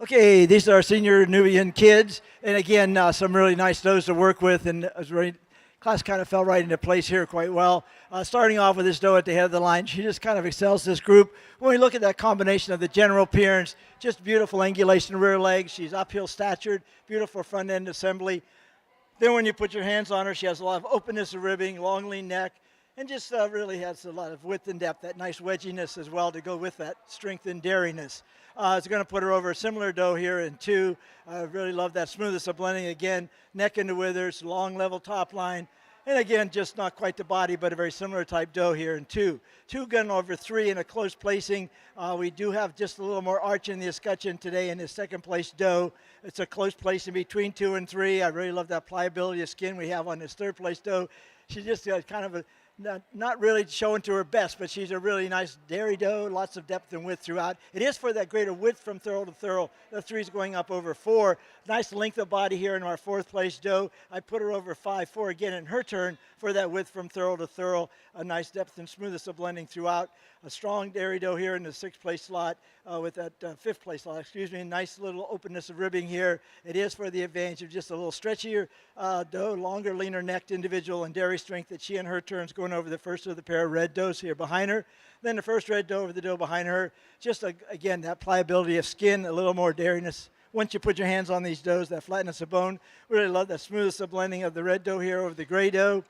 S1: Okay, these are our senior Nubian kids, and again, some really nice does to work with, and it was really, class kind of fell right into place here quite well. Starting off with this doe at the head of the line, she just kind of excels this group. When we look at that combination of the general appearance, just beautiful angulation rear legs, she's uphill statured, beautiful front end assembly. Then when you put your hands on her, she has a lot of openness of ribbing, long lean neck, and just really has a lot of width and depth, that nice wedginess as well to go with that strength and dariness. It's going to put her over a similar doe here in 2. I really love that smoothness of blending. Again, neck into withers, long level top line. And again, just not quite the body, but a very similar type doe here in 2. 2 gun over 3 in a close placing. We do have just a little more arch in the escutcheon today in this second place doe. It's a close placing between 2 and 3. I really love that pliability of skin we have on this third place doe. She's just kind of a not really showing to her best, but she's a really nice dairy doe, lots of depth and width throughout. It is for that greater width from thorough to thorough. The 3's going up over 4. Nice length of body here in our 4th place doe. I put her over 5-4 again in her turn for that width from thorough to thorough. A nice depth and smoothness of blending throughout. A strong dairy doe here in the 6th place slot with that 5th place slot, Nice little openness of ribbing here. It is for the advantage of just a little stretchier doe, longer, leaner necked individual and dairy strength that she in her turns going over the first of the pair of red does here behind her. Then the first red doe over the doe behind her. Just again, that pliability of skin, a little more dairiness. Once you put your hands on these does, that flatness of bone. Really love that smoothness of blending of the red doe here over the gray doe.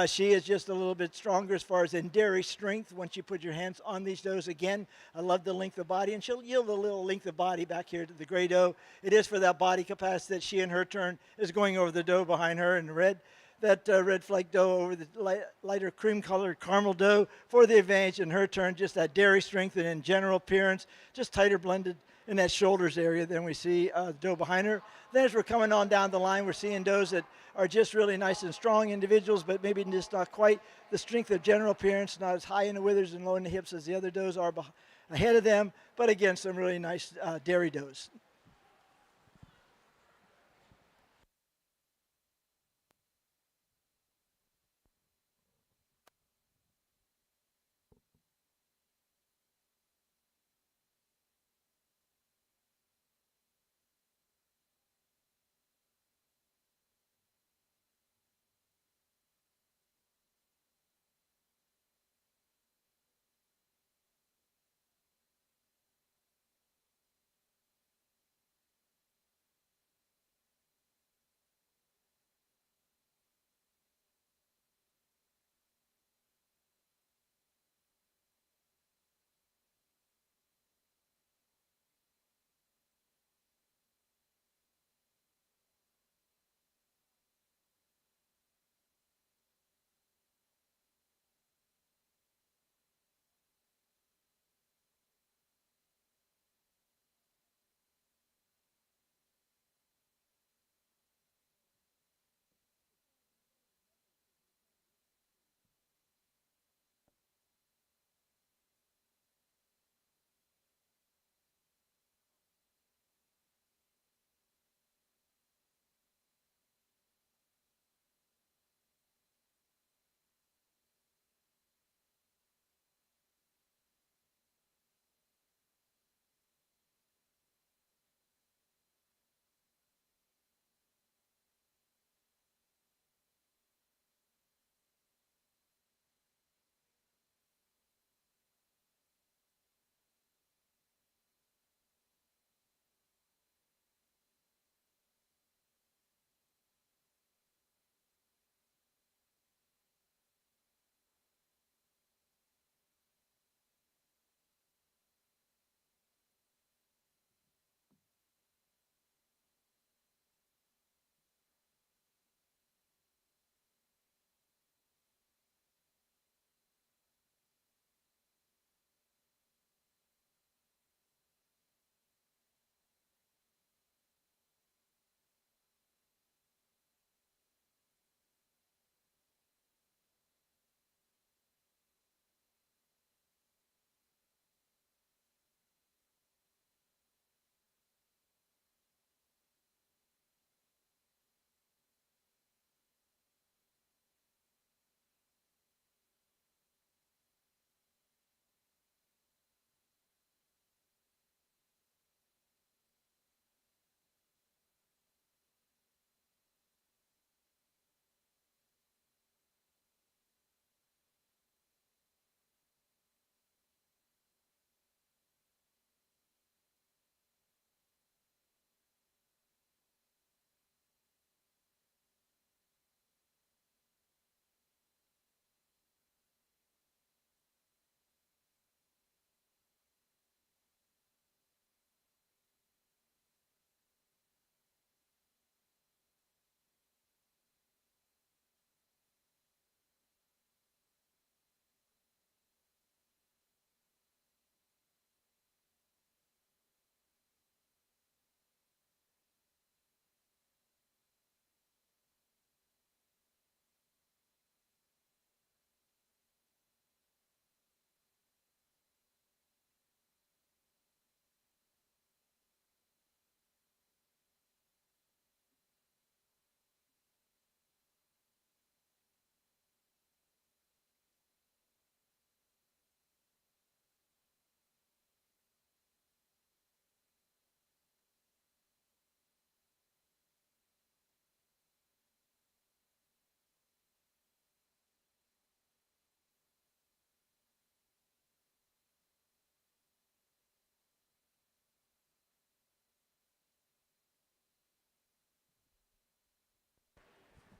S1: She is just a little bit stronger as far as in dairy strength once you put your hands on these does. Again, I love the length of body, and she'll yield a little length of body back here to the gray doe. It is for that body capacity that she in her turn is going over the doe behind her in red. That red flake doe over the lighter cream-colored caramel doe for the advantage in her turn. Just that dairy strength and in general appearance, just tighter blended in that shoulders area than we see the doe behind her. Then as we're coming on down the line, we're seeing does that are just really nice and strong individuals, but maybe just not quite the strength of general appearance, not as high in the withers and low in the hips as the other does are ahead of them, but again, some really nice dairy does.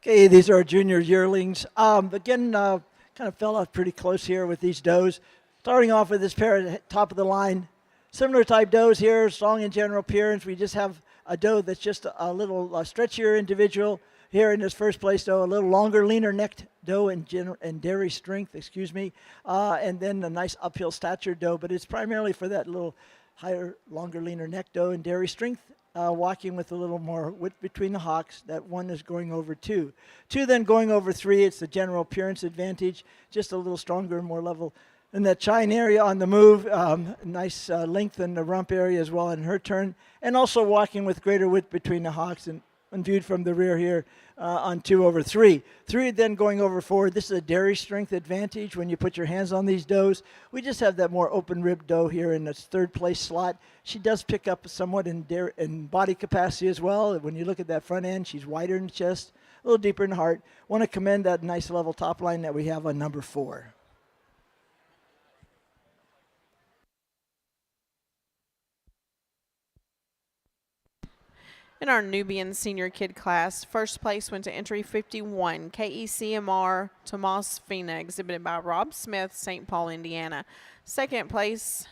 S1: Okay, these are our junior yearlings. Again, kind of fell off pretty close here with these does. Starting off with this pair at top of the line. Similar type does here, strong in general appearance. We just have a doe that's just a little stretchier individual here in this first place doe, a little longer, leaner necked doe and dairy strength, excuse me, and then a nice uphill stature doe, but it's primarily for that little higher, longer, leaner neck doe and dairy strength. Walking with a little more width between the hocks. That one is going over two. Two then going over three. It's the general appearance advantage, just a little stronger and more level. And that chine area on the move, nice length in the rump area as well in her turn. And also walking with greater width between the hocks and viewed from the rear here on 2 over 3. 3 then going over 4. This is a dairy strength advantage when you put your hands on these does. We just have that more open rib doe here in its third place slot. She does pick up somewhat in body capacity as well. When you look at that front end, she's wider in the chest, a little deeper in the heart. Want to commend that nice level top line that we have on number 4.
S2: In our Nubian senior kid class, first place went to entry 51, KECMR Tomas Fina, exhibited by Rob Smith, St. Paul, Indiana. Second place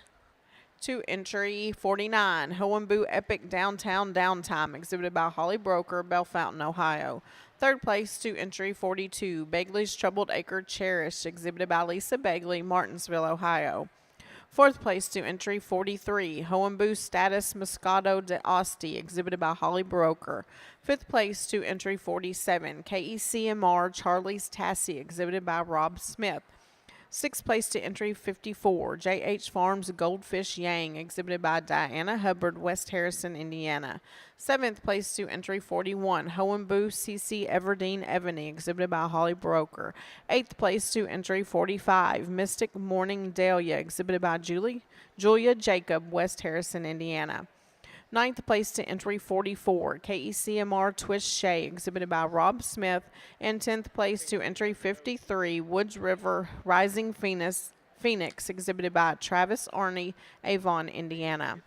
S2: to entry 49, Hohenbu Epic Downtown Downtime, exhibited by Holly Broker, Bell Fountain, Ohio. Third place to entry 42, Begley's Troubled Acre Cherished, exhibited by Lisa Begley, Martinsville, Ohio. Fourth place to entry 43, Hohenbu Status Moscato de Asti, exhibited by Holly Broker. Fifth place to entry 47, KECMR Charlie's Tassie, exhibited by Rob Smith. Sixth place to entry 54, JH Farms Goldfish Yang, exhibited by Diana Hubbard, West Harrison, Indiana. Seventh place to entry 41, Hohenbu CC Everdeen Evany, exhibited by Holly Broker. Eighth place to entry 45, Mystic Morning Dahlia, exhibited by Julia Jacob, West Harrison, Indiana. Ninth place to entry 44, KECMR Twist Shea, exhibited by Rob Smith. And 10th place to entry 53, Woods River Rising Phoenix, exhibited by Travis Arney, Avon, Indiana.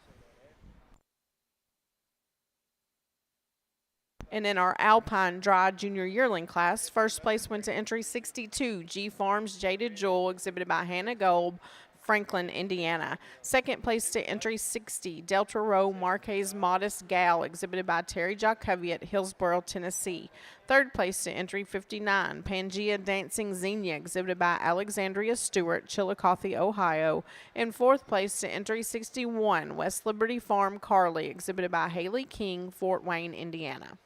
S2: And in our Alpine Dry Junior Yearling class, first place went to entry 62, G Farms Jaded Jewel, exhibited by Hannah Gold, Franklin, Indiana. Second place to entry 60, Delta Row Marquez Modest Gal, exhibited by Terry Jacoviet, Hillsboro, Tennessee. Third place to entry 59, Pangea Dancing Xenia, exhibited by Alexandria Stewart, Chillicothe, Ohio. And fourth place to entry 61, West Liberty Farm Carly, exhibited by Haley King, Fort Wayne, Indiana.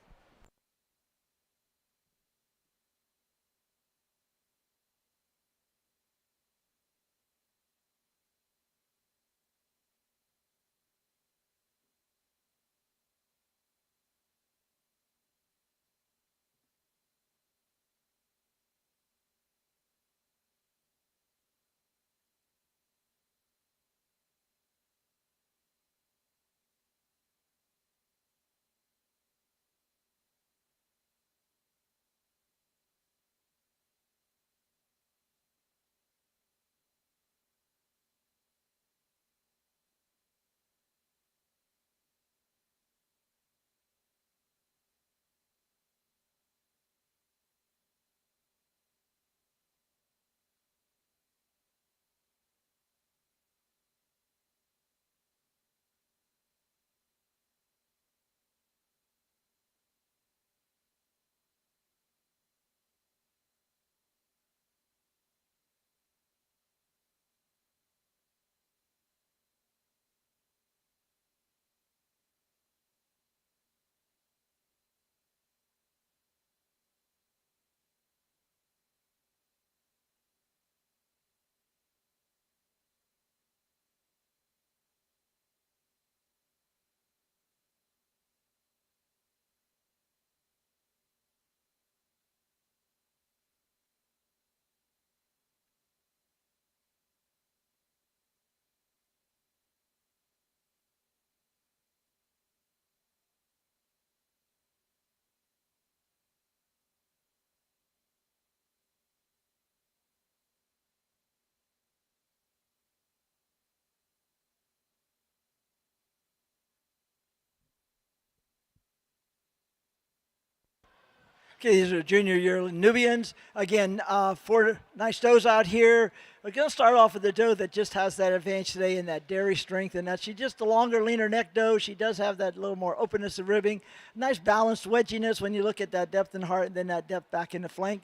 S1: Okay, these are junior yearling Nubians. Again, 4 nice does out here. We're going to start off with the doe that just has that advantage today in that dairy strength, and that she's just a longer, leaner neck doe. She does have that little more openness of ribbing. Nice balanced wedginess when you look at that depth in heart and then that depth back in the flank.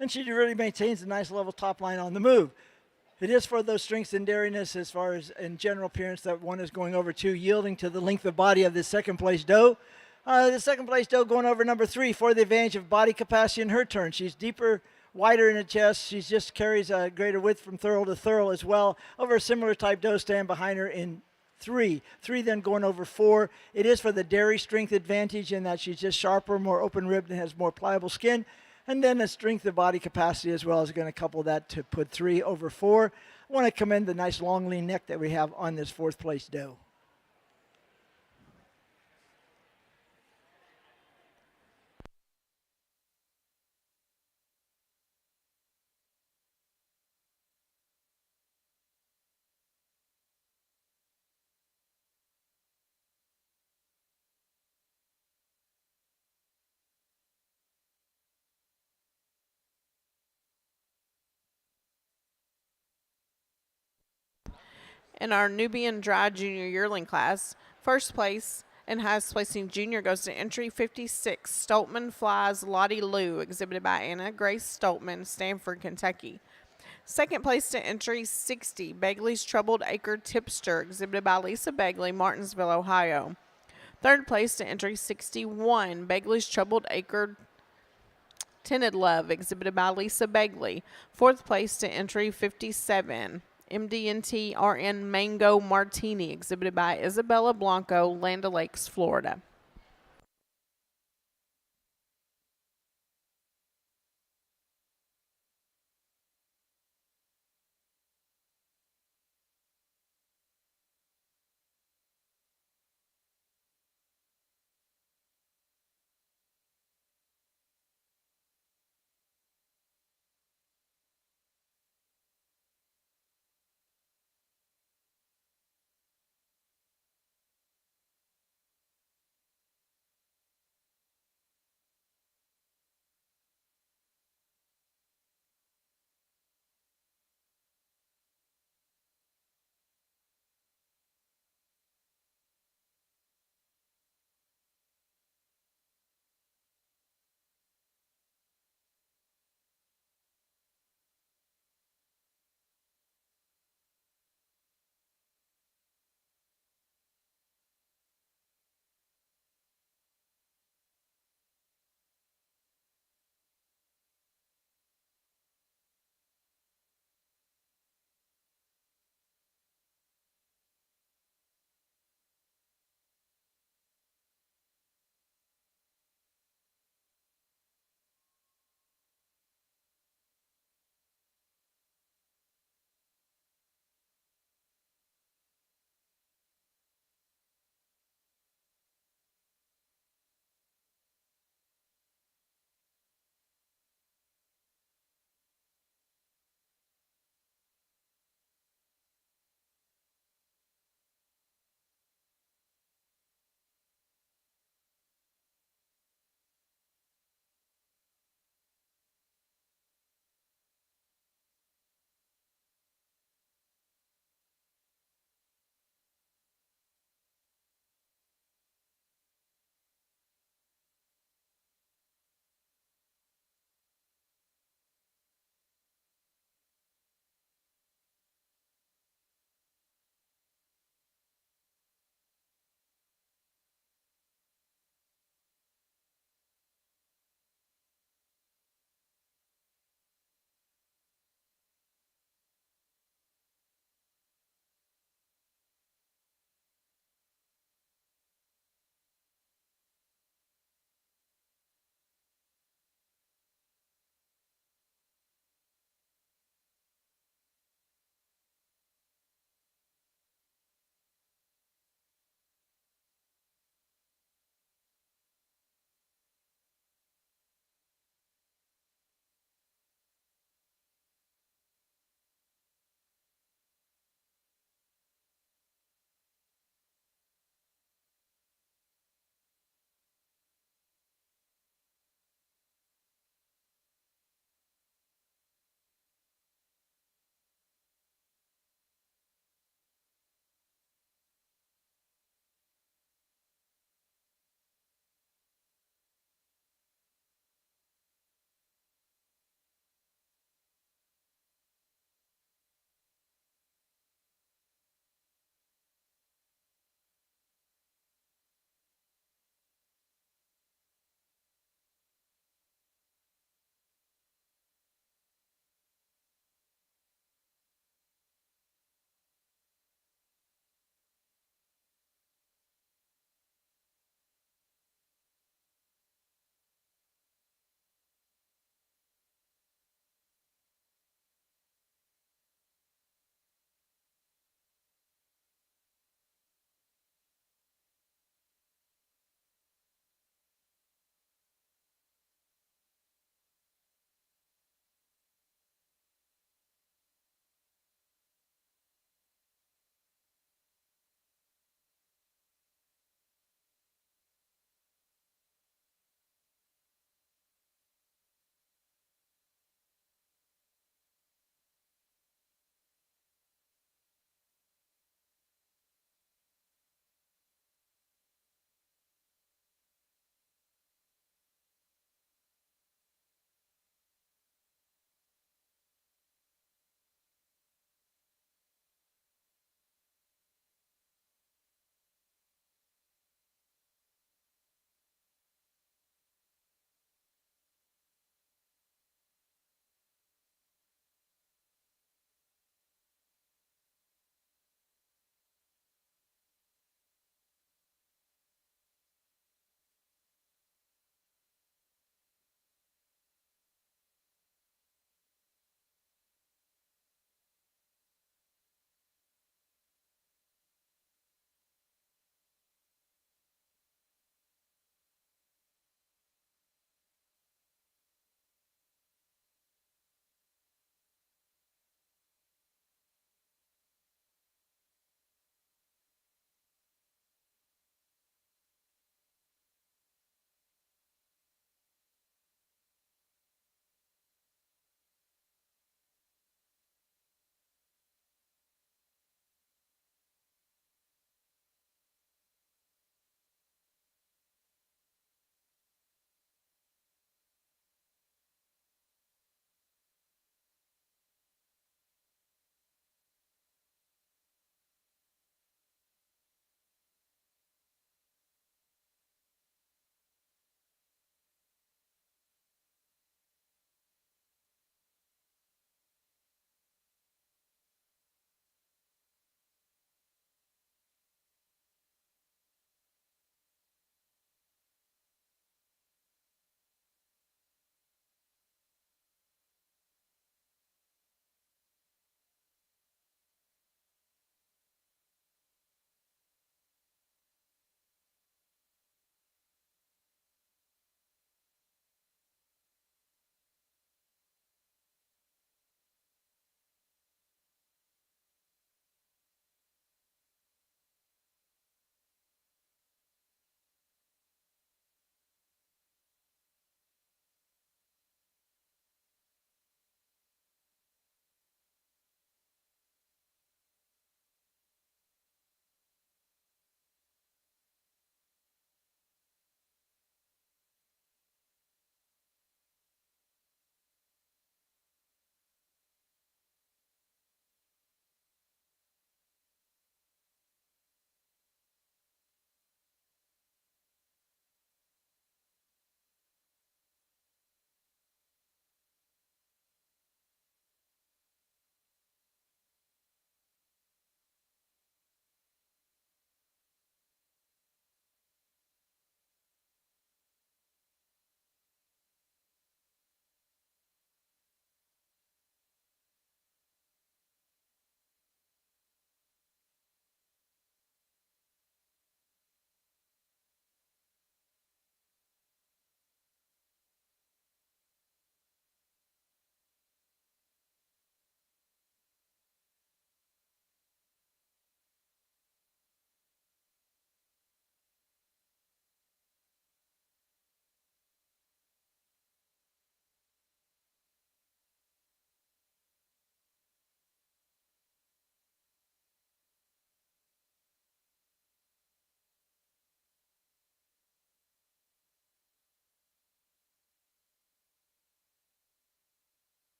S1: And she really maintains a nice level top line on the move. It is for those strengths and dairiness as far as in general appearance that one is going over to, yielding to the length of body of this second place doe. The second place doe going over number 3 for the advantage of body capacity in her turn. She's deeper, wider in the chest. She just carries a greater width from thurl to thurl as well. Over a similar type doe stand behind her in 3. 3 then going over 4. It is for the dairy strength advantage in that she's just sharper, more open ribbed, and has more pliable skin. And then the strength of body capacity as well is going to couple that to put 3 over 4. I want to commend the nice long lean neck that we have on this 4th place doe.
S2: In our Nubian Dry Junior Yearling class, first place and highest placing junior goes to entry 56, Stoltman Flies Lottie Lou, exhibited by Anna Grace Stoltman, Stanford, Kentucky. Second place to entry 60, Begley's Troubled Acre Tipster, exhibited by Lisa Begley, Martinsville, Ohio. Third place to entry 61, Begley's Troubled Acre Tinted Love, exhibited by Lisa Begley. Fourth place to entry 57, MDNT RN Mango Martini, exhibited by Isabella Blanco, Land O'Lakes, Florida.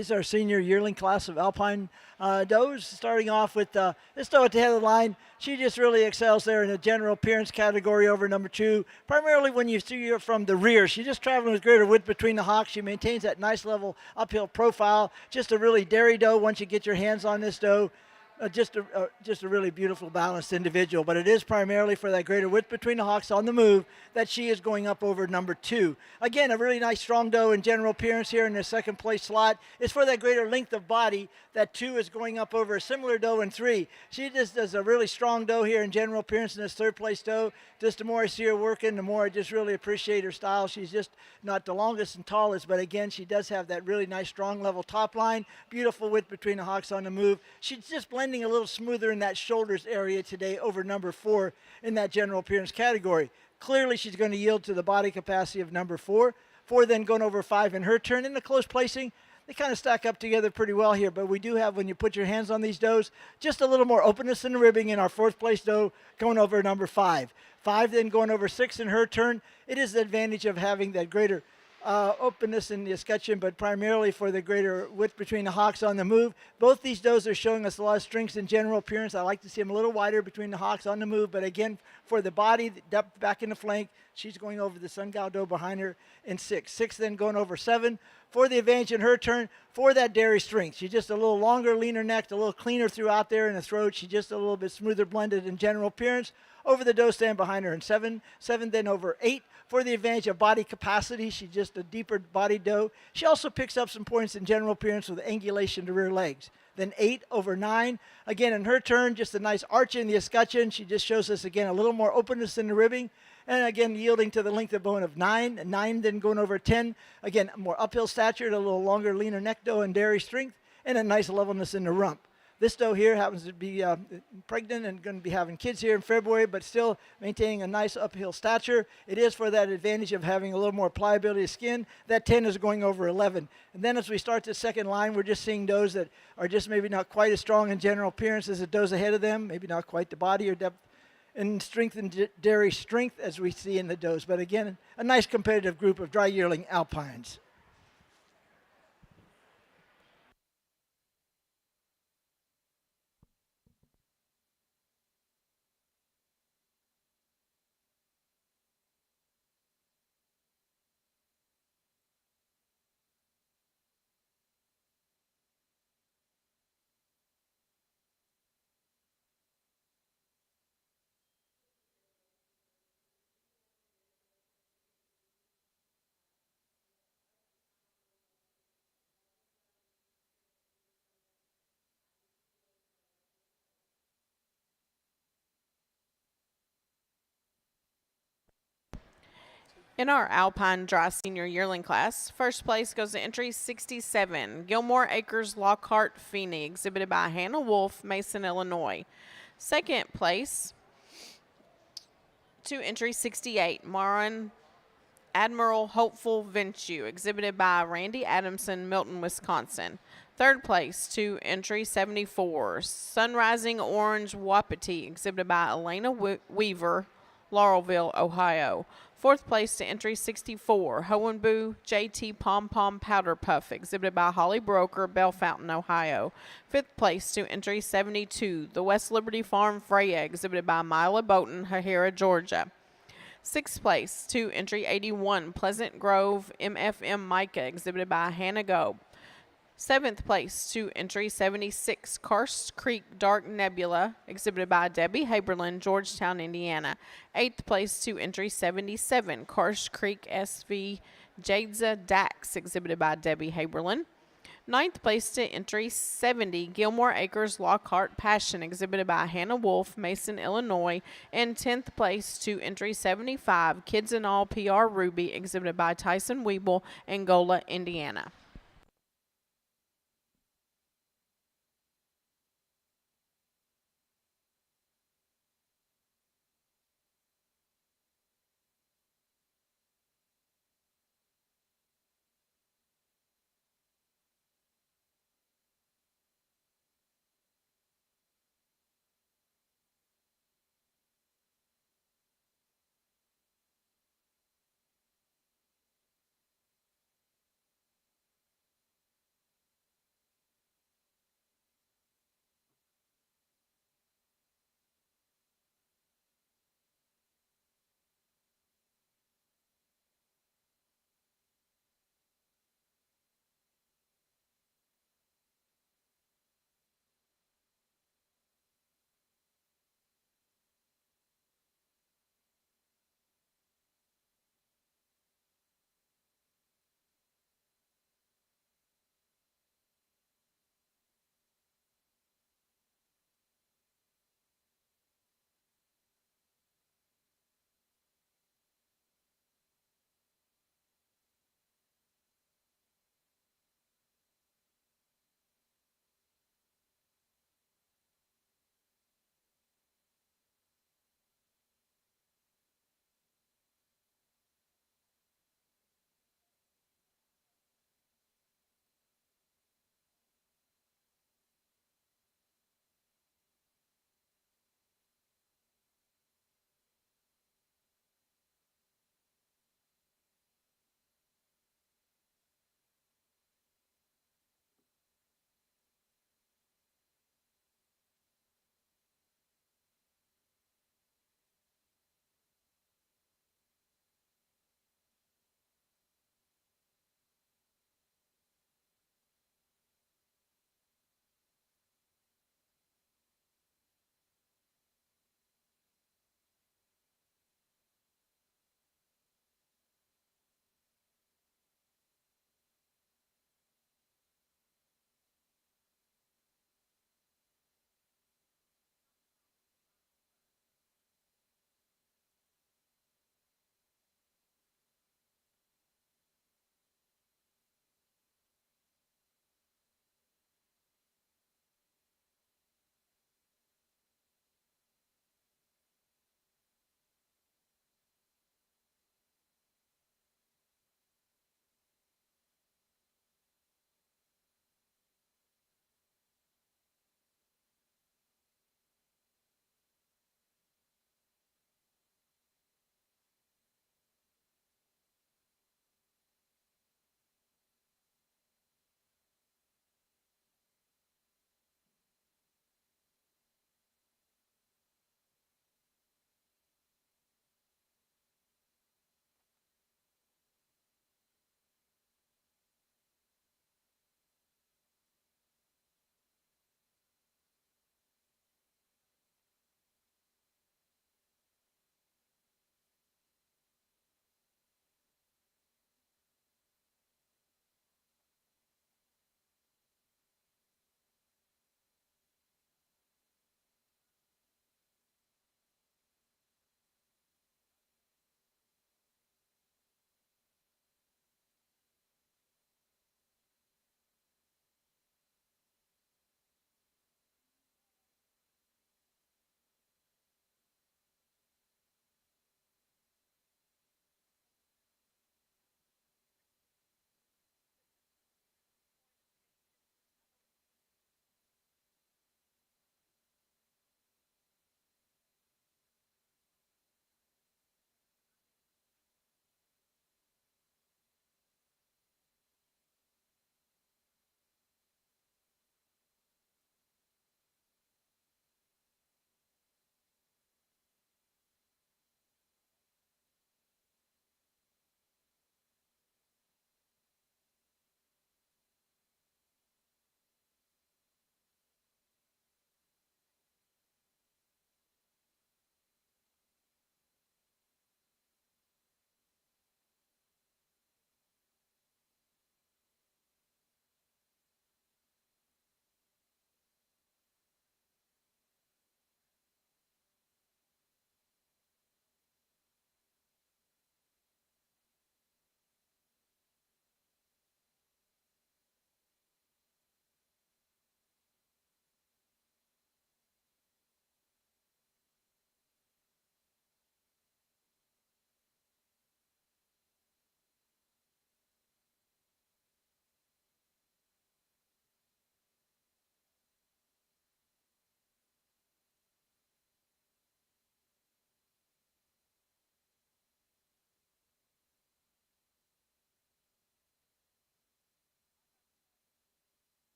S1: This is our senior yearling class of Alpine does. Starting off with this doe at the head of the line. She just really excels there in the general appearance category over number 2. Primarily when you see her from the rear. She's just traveling with greater width between the hocks. She maintains that nice level uphill profile. Just a really dairy doe once you get your hands on this doe. Just a really beautiful, balanced individual. But it is primarily for that greater width between the hocks on the move that she is going up over number 2. Again, a really nice strong doe in general appearance here in the second place slot. It's for that greater length of body that 2 is going up over a similar doe in 3. She just does a really strong doe here in general appearance in this third place doe. Just the more I see her working, the more I just really appreciate her style. She's just not the longest and tallest, but again, she does have that really nice strong level top line. Beautiful width between the hocks on the move. She's just blending a little smoother in that shoulders area today over number 4 in that general appearance category. Clearly she's going to yield to the body capacity of number 4. 4 then going over 5 in her turn. In the close placing, they kind of stack up together pretty well here, but we do have, when you put your hands on these does, just a little more openness in the ribbing in our 4th place doe going over number 5. 5 then going over 6 in her turn. It is the advantage of having that greater openness in the escutcheon, but primarily for the greater width between the hocks on the move. Both these does are showing us a lot of strengths in general appearance. I like to see them a little wider between the hocks on the move, but again, for the body, the depth back in the flank, she's going over the Sungao doe behind her in 6. 6 then going over 7 for the advantage in her turn for that dairy strength. She's just a little longer, leaner necked, a little cleaner throughout there in the throat. She's just a little bit smoother blended in general appearance. Over the doe stand behind her in 7. 7 then over 8 for the advantage of body capacity. She's just a deeper body doe. She also picks up some points in general appearance with angulation to rear legs. Then 8 over 9. Again, in her turn, just a nice arch in the escutcheon. She just shows us, again, a little more openness in the ribbing. And again, yielding to the length of bone of 9. And 9 then going over 10. Again, more uphill stature, a little longer, leaner neck doe and dairy strength. And a nice levelness in the rump. This doe here happens to be pregnant and going to be having kids here in February, but still maintaining a nice uphill stature. It is for that advantage of having a little more pliability of skin. That 10 is going over 11. And then as we start the second line, we're just seeing does that are just maybe not quite as strong in general appearance as the does ahead of them, maybe not quite the body or depth and strength and dairy strength as we see in the does. But again, a nice competitive group of dry yearling Alpines.
S2: In our Alpine Dry Senior Yearling class, first place goes to entry 67, Gilmore Acres Lockhart Feeney, exhibited by Hannah Wolf, Mason, Illinois. Second place to entry 68, Marin Admiral Hopeful Venture, exhibited by Randy Adamson, Milton, Wisconsin. Third place to entry 74, Sunrising Orange Wapiti, exhibited by Elena Weaver, Laurelville, Ohio. Fourth place to entry 64, Hohenboo JT Pom Pom Powder Puff, exhibited by Holly Broker, Bell Fountain, Ohio. Fifth place to entry 72, the West Liberty Farm Freya, exhibited by Mila Bowton, Hahira, Georgia. Sixth place to entry 81, Pleasant Grove MFM Micah, exhibited by Hannah Gobe. Seventh place to entry 76, Karst Creek Dark Nebula, exhibited by Debbie Haberlin, Georgetown, Indiana. Eighth place to entry 77, Karst Creek SV Jadza Dax, exhibited by Debbie Haberlin. Ninth place to entry 70, Gilmore Acres Lockhart Passion, exhibited by Hannah Wolf, Mason, Illinois. And 10th place to entry 75, Kids and All PR Ruby, exhibited by Tyson Weeble, Angola, Indiana.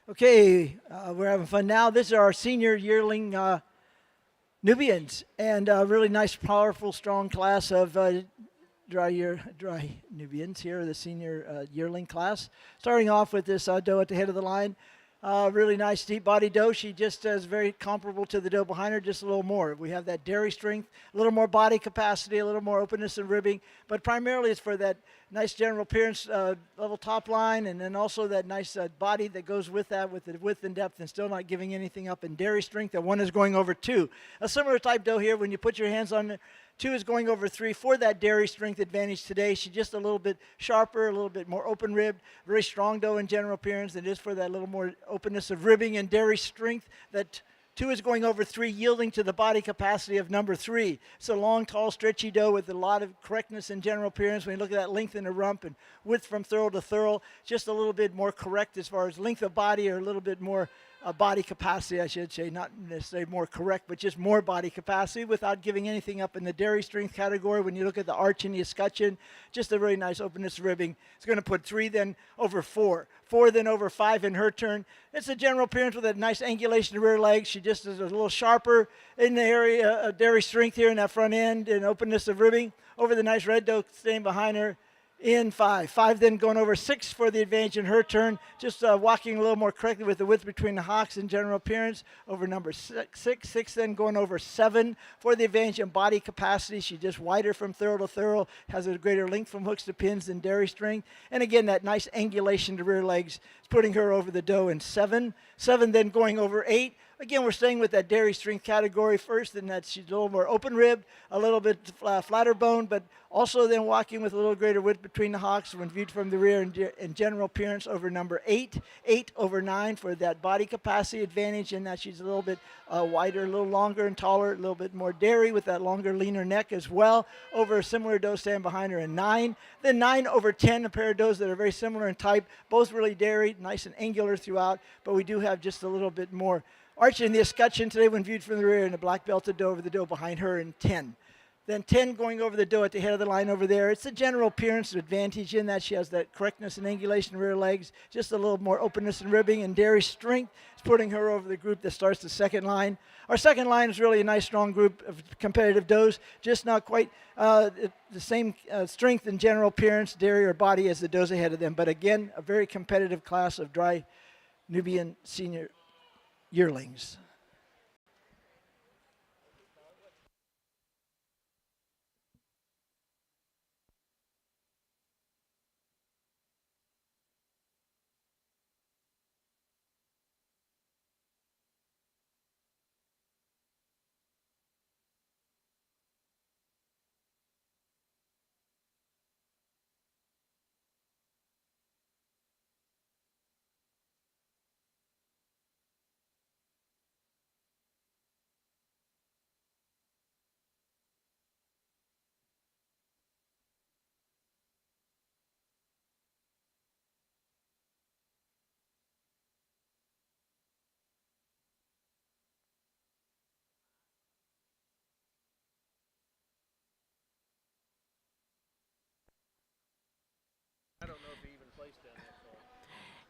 S1: Okay, we're having fun now. This is our senior yearling Nubians, and a really nice, powerful, strong class of dry Nubians here, the senior yearling class. Starting off with this doe at the head of the line. Really nice deep body doe. She just is very comparable to the doe behind her, just a little more. We have that dairy strength, a little more body capacity, a little more openness and ribbing, but primarily it's for that nice general appearance, level top line, and then also that nice body that goes with that, with the width and depth, and still not giving anything up in dairy strength. That one is going over 2. A similar type doe here, when you put your hands on it, 2 is going over 3 for that dairy strength advantage today. She's just a little bit sharper, a little bit more open-ribbed, very strong doe in general appearance, and just for that little more openness of ribbing and dairy strength. That 2 is going over 3, yielding to the body capacity of number 3. It's a long, tall, stretchy doe with a lot of correctness in general appearance. When you look at that length in the rump and width from thurl to thurl, just a little bit more correct as far as length of body, or a little bit more body capacity, I should say, not necessarily more correct, but just more body capacity without giving anything up in the dairy strength category. When you look at the arch and the escutcheon, just a really nice openness ribbing. It's going to put 3 then over 4. 4 then over 5 in her turn. It's a general appearance with a nice angulation of rear legs. She just is a little sharper in the area of dairy strength here in that front end and openness of ribbing. Over the nice red doe staying behind her. In 5. 5 then going over 6 for the advantage in her turn. Just walking a little more correctly with the width between the hocks and general appearance. Over number 6. 6 then going over 7 for the advantage in body capacity. She's just wider from thurl to thurl. Has a greater length from hooks to pins than dairy strength. And again, that nice angulation to rear legs is putting her over the doe in 7. 7 then going over 8. Again, we're staying with that dairy strength category first, and that she's a little more open-ribbed, a little bit flatter bone, but also then walking with a little greater width between the hocks when viewed from the rear in general appearance over number 8. 8 over 9 for that body capacity advantage, in that she's a little bit wider, a little longer and taller, a little bit more dairy with that longer, leaner neck as well. Over a similar doe standing behind her in 9. Then 9 over 10, a pair of does that are very similar in type, both really dairy, nice and angular throughout, but we do have just a little bit more arch in the escutcheon today when viewed from the rear, and a black belted doe over the doe behind her in 10. Then 10 going over the doe at the head of the line over there. It's a general appearance advantage in that she has that correctness and angulation rear legs, just a little more openness and ribbing and dairy strength. It's putting her over the group that starts the second line. Our second line is really a nice, strong group of competitive does, just not quite the same strength and general appearance, dairy or body as the does ahead of them. But again, a very competitive class of dry Nubian senior yearlings.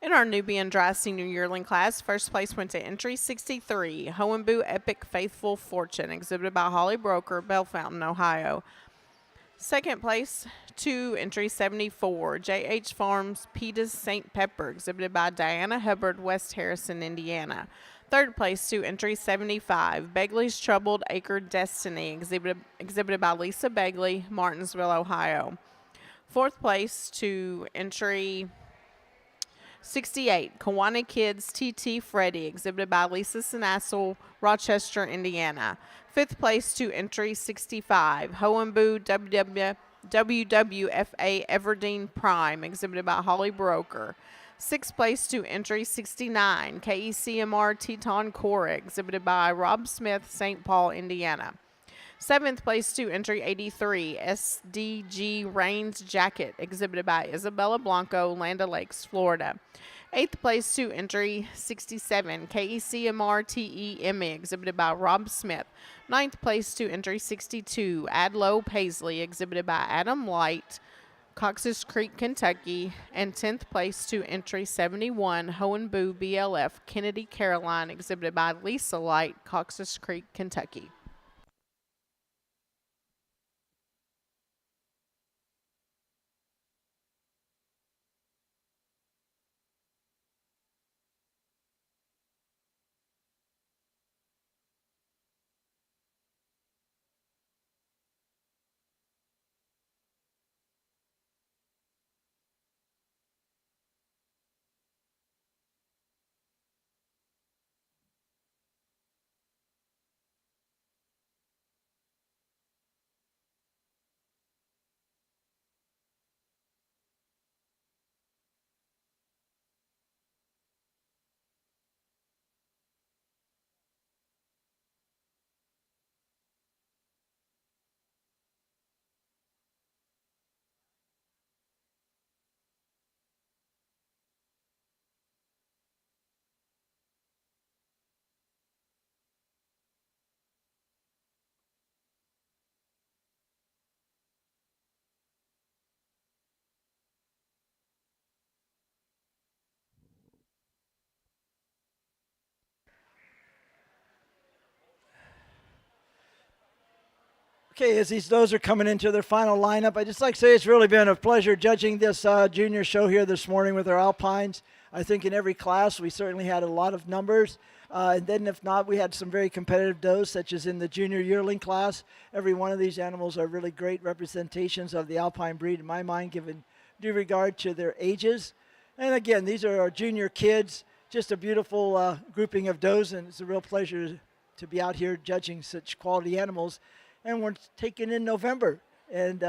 S2: In our Nubian Dry Senior Yearling class, first place went to entry 63, Hohenboo Epic Faithful Fortune, exhibited by Holly Broker, Bell Fountain, Ohio. Second place to entry 74, J.H. Farms Petas St. Pepper, exhibited by Diana Hubbard, West Harrison, Indiana. Third place to entry 75, Begley's Troubled Acre Destiny, exhibited by Lisa Begley, Martinsville, Ohio. Fourth place to entry 68, Kiwanis Kids TT Freddy, exhibited by Lisa Sinassel, Rochester, Indiana. Fifth place to entry 65, Hohenboo WWFA Everdeen Prime, exhibited by Holly Broker. Sixth place to entry 69, KECMR Teton Cora, exhibited by Rob Smith, St. Paul, Indiana. Seventh place to entry 83, SDG Rains Jacket, exhibited by Isabella Blanco, Land O'Lakes, Florida. Eighth place to entry 67, KECMR TEME, exhibited by Rob Smith. Ninth place to entry 62, Adlo Paisley, exhibited by Adam Light, Cox's Creek, Kentucky, and 10th place to entry 71, Hohenboo BLF, Kennedy, Caroline, exhibited by Lisa Light, Cox's Creek, Kentucky.
S1: Okay, as these does are coming into their final lineup, I just like to say it's really been a pleasure judging this junior show here this morning with our Alpines. I think in every class we certainly had a lot of numbers. And then if not, we had some very competitive does, such as in the junior yearling class. Every one of these animals are really great representations of the Alpine breed, in my mind, given due regard to their ages. And again, these are our junior kids, just a beautiful grouping of does, and it's a real pleasure to be out here judging such quality animals. And we're taking in November, and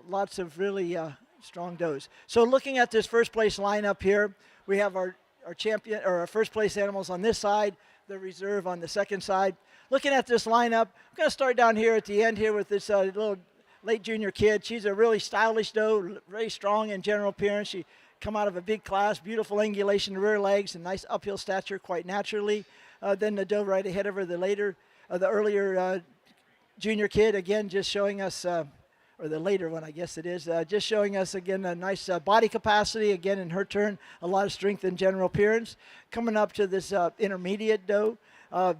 S1: lots of really strong does. So looking at this first place lineup here, we have our champion, or our first place animals on this side, the reserve on the second side. Looking at this lineup, I'm going to start down here at the end here with this little late junior kid. She's a really stylish doe, very strong in general appearance. She come out of a big class, beautiful angulation of rear legs, and nice uphill stature quite naturally. Then the doe right ahead of her, the earlier junior kid, again, just showing us, or the later one, I guess it is, just showing us, again, a nice body capacity, again, in her turn, a lot of strength in general appearance. Coming up to this intermediate doe,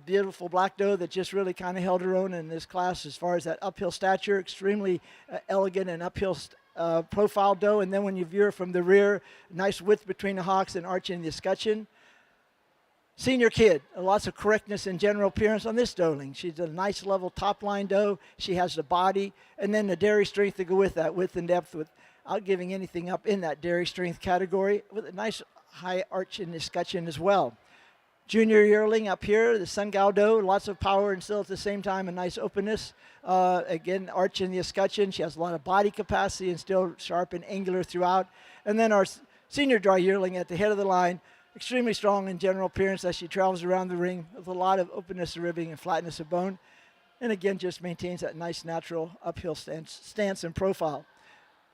S1: beautiful black doe that just really kind of held her own in this class as far as that uphill stature, extremely elegant and uphill profile doe. And then when you view her from the rear, nice width between the hocks and arching the escutcheon. Senior kid, lots of correctness in general appearance on this doeling. She's a nice level top line doe. She has the body and then the dairy strength to go with that, width and depth, without giving anything up in that dairy strength category, with a nice high arch in the escutcheon as well. Junior yearling up here, the Sungao doe, lots of power and still at the same time a nice openness. Again, arch in the escutcheon. She has a lot of body capacity and still sharp and angular throughout. And then our senior dry yearling at the head of the line, extremely strong in general appearance as she travels around the ring with a lot of openness of ribbing and flatness of bone. And again, just maintains that nice natural uphill stance and profile.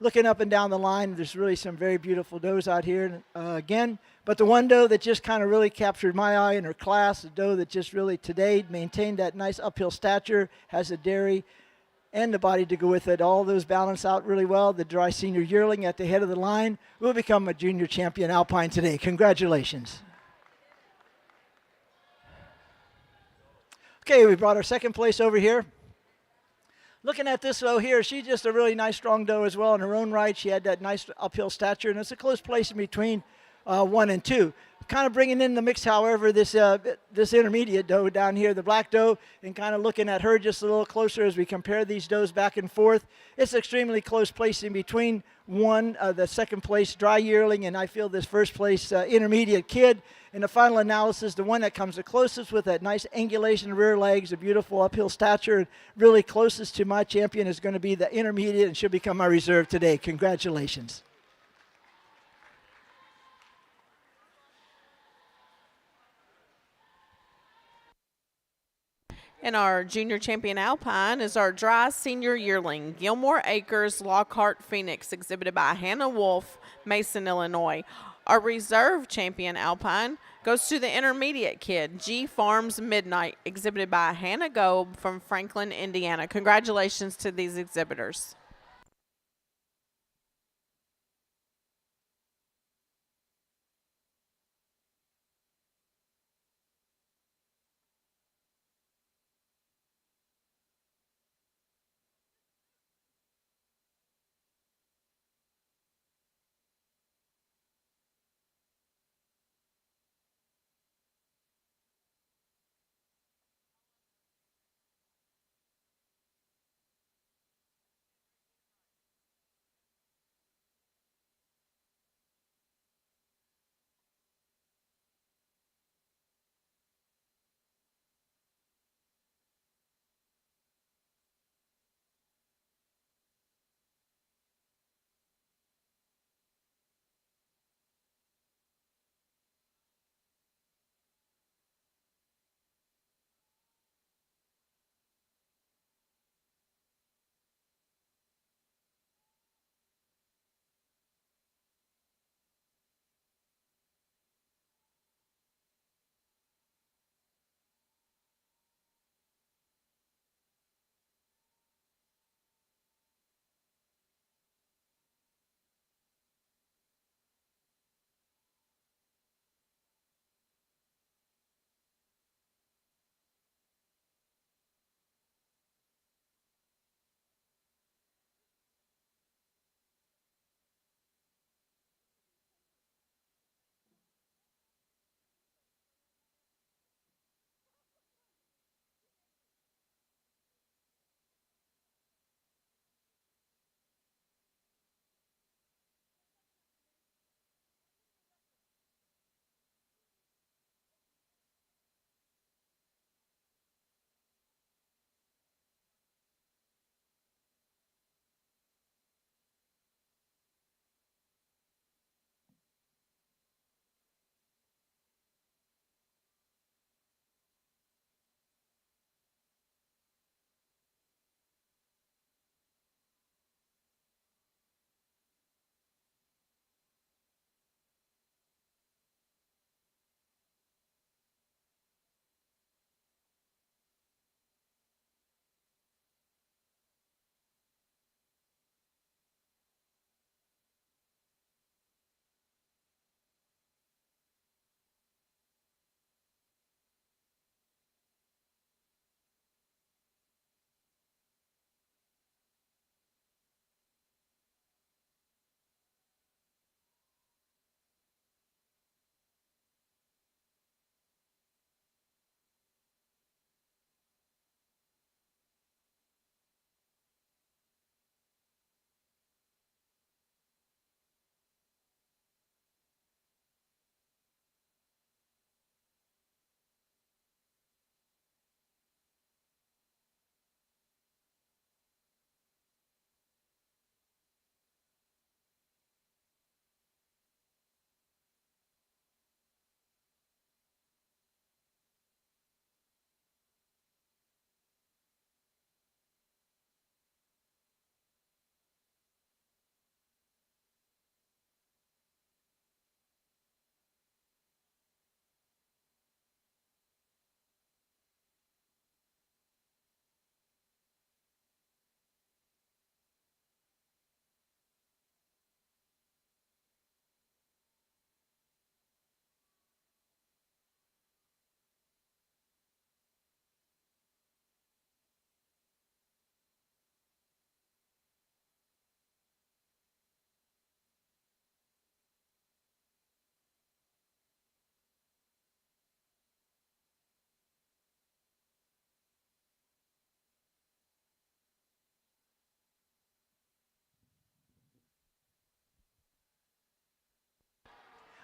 S1: Looking up and down the line, there's really some very beautiful does out here again. But the one doe that just kind of really captured my eye in her class, the doe that just really today maintained that nice uphill stature, has a dairy and the body to go with it. All those balance out really well. The dry senior yearling at the head of the line will become a junior champion Alpine today. Congratulations. Okay, we brought our second place over here. Looking at this doe here, she's just a really nice strong doe as well in her own right. She had that nice uphill stature, and it's a close place in between 1 and 2. Kind of bringing in the mix, however, this intermediate doe down here, the black doe, and kind of looking at her just a little closer as we compare these does back and forth. It's extremely close place in between the second place dry yearling, and I feel this first place intermediate kid. In the final analysis, the one that comes the closest with that nice angulation of rear legs, a beautiful uphill stature, really closest to my champion is going to be the intermediate, and she'll become my reserve today. Congratulations.
S2: And our junior champion Alpine is our dry senior yearling, Gilmore Acres Lockhart Phoenix, exhibited by Hannah Wolf, Mason, Illinois. Our reserve champion Alpine goes to the intermediate kid, G Farms Midnight, exhibited by Hannah Goeb from Franklin, Indiana. Congratulations to these exhibitors.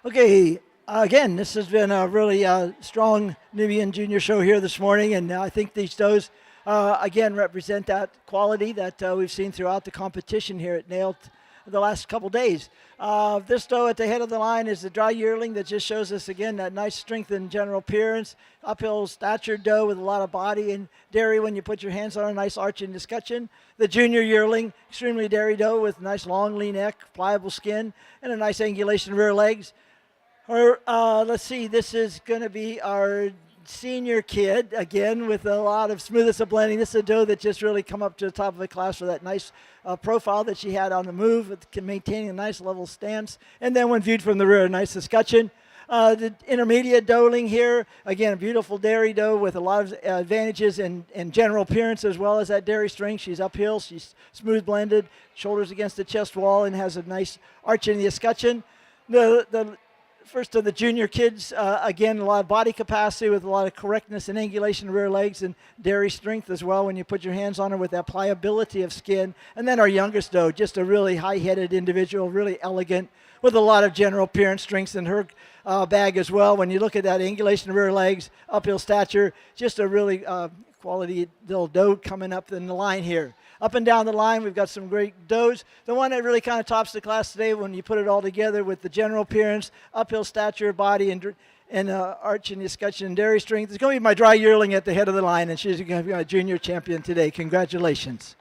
S1: Okay, again, this has been a really strong Nubian Junior show here this morning, and I think these does again represent that quality that we've seen throughout the competition here at NAILE the last couple days. This doe at the head of the line is the dry yearling that just shows us again that nice strength and general appearance. Uphill stature doe with a lot of body and dairy when you put your hands on a nice arch and escutcheon. The junior yearling, extremely dairy doe with nice long lean neck, pliable skin, and a nice angulation rear legs. Or let's see, this is going to be our senior kid again with a lot of smoothness of blending. This is a doe that just really come up to the top of the class for that nice profile that she had on the move, maintaining a nice level stance. And then when viewed from the rear, a nice escutcheon. The intermediate doeling here, again, a beautiful dairy doe with a lot of advantages in general appearance as well as that dairy strength. She's uphill, she's smooth blended, shoulders against the chest wall, and has a nice arch in the escutcheon. The first of the junior kids, again, a lot of body capacity with a lot of correctness and angulation of rear legs and dairy strength as well when you put your hands on her with that pliability of skin. And then our youngest doe, just a really high-headed individual, really elegant, with a lot of general appearance strengths in her bag as well. When you look at that angulation of rear legs, uphill stature, just a really quality little doe coming up in the line here. Up and down the line, we've got some great does. The one that really kind of tops the class today when you put it all together with the general appearance, uphill stature, body, and arch and escutcheon and dairy strength is going to be my dry yearling at the head of the line, and she's going to be my junior champion today. Congratulations.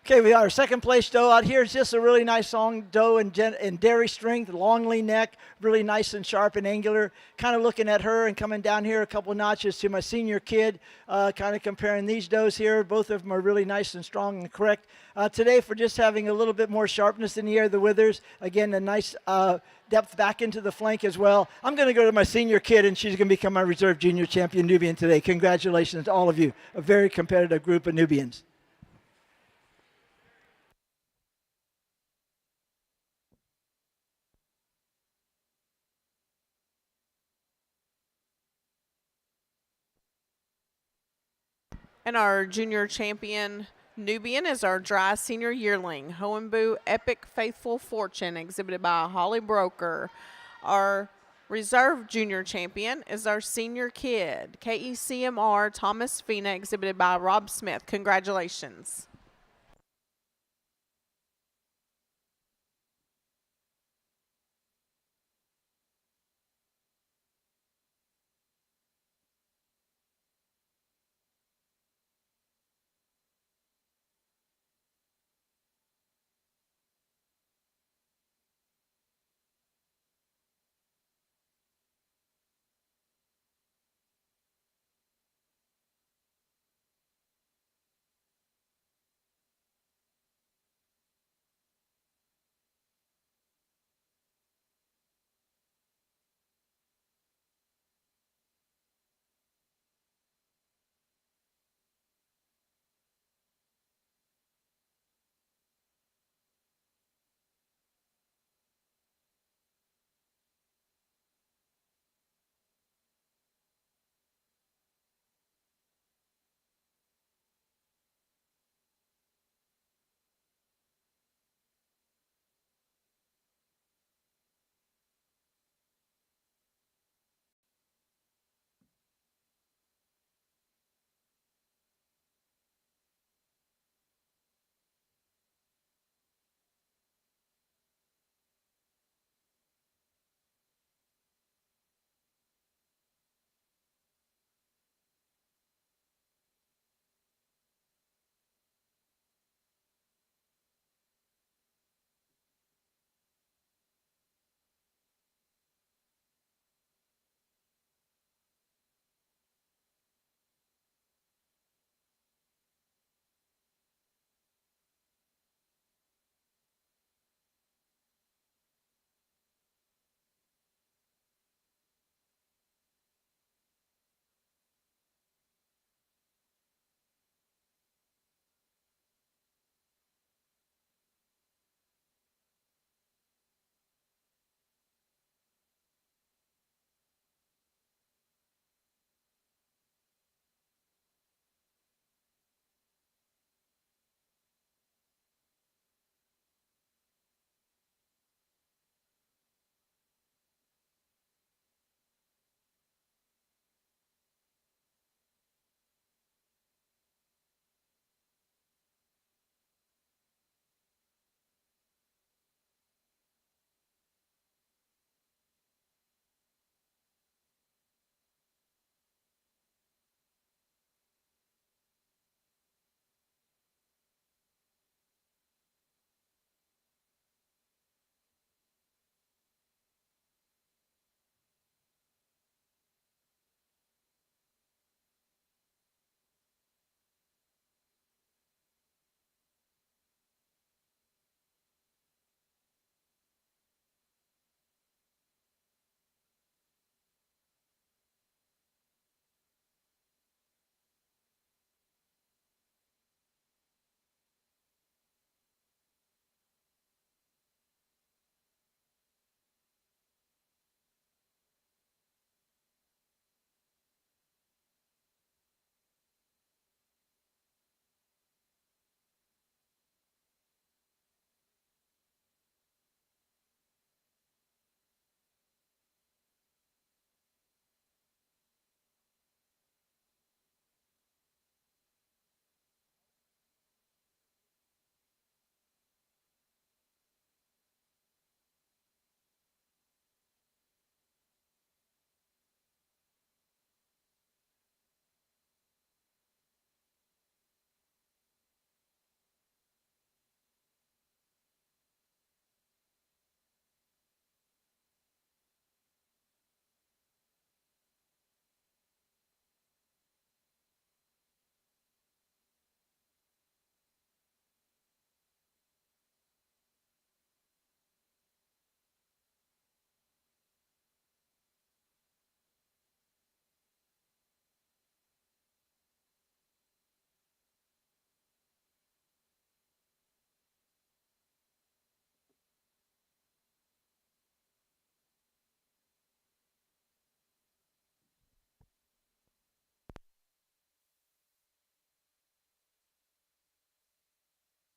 S1: Okay, we got our second place doe out here. It's just a really nice long doe in dairy strength, long lean neck, really nice and sharp and angular. Kind of looking at her and coming down here a couple of notches to my senior kid, kind of comparing these does here. Both of them are really nice and strong and correct. Today, for just having a little bit more sharpness in the air, the withers, again, a nice depth back into the flank as well. I'm going to go to my senior kid, and she's going to become my reserve junior champion Nubian today. Congratulations to all of you, a very competitive group of Nubians.
S2: And our junior champion Nubian is our dry senior yearling, Hohenbu Epic Faithful Fortune, exhibited by Holly Broker. Our reserve junior champion is our senior kid, KECMR Thomas Fina, exhibited by Rob Smith. Congratulations.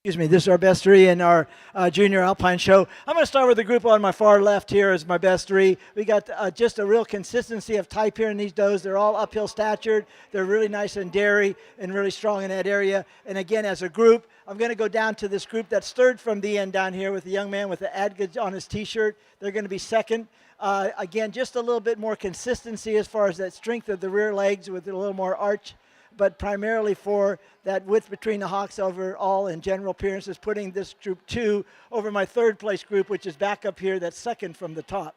S1: Excuse me, this is our best three in our junior Alpine show. I'm going to start with the group on my far left here as my best three. We got just a real consistency of type here in these does. They're all uphill statured. They're really nice and dairy and really strong in that area. And again, as a group, I'm going to go down to this group that's third from the end down here with the young man with the Adga on his T-shirt. They're going to be second. Again, just a little bit more consistency as far as that strength of the rear legs with a little more arch, but primarily for that width between the hocks overall and general appearances, putting this group 2 over my third place group, which is back up here, that's second from the top.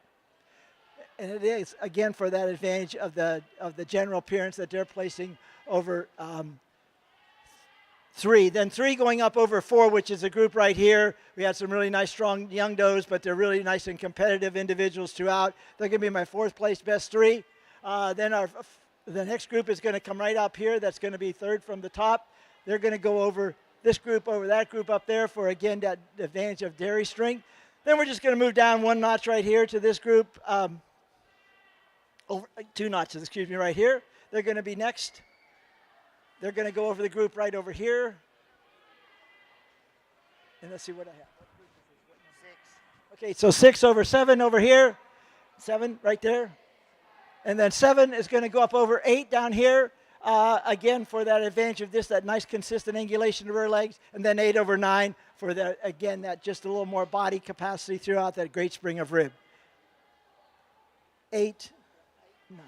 S1: And it is, again, for that advantage of the general appearance that they're placing over 3. Then 3 going up over 4, which is a group right here. We had some really nice, strong young does, but they're really nice and competitive individuals throughout. They're going to be my fourth place best 3. Then the next group is going to come right up here. That's going to be third from the top. They're going to go over this group, over that group up there for, again, that advantage of dairy strength. Then we're just going to move down one notch right here to this group. Over 2 notches, excuse me, right here. They're going to be next. They're going to go over the group right over here. And let's see what I have. 6. Okay, so 6 over 7 over here. 7 right there. And then 7 is going to go up over 8 down here, again, for that advantage of that nice consistent angulation of the rear legs. And then 8 over 9 for that, again, that just a little more body capacity throughout that great spring of rib. 8, 9.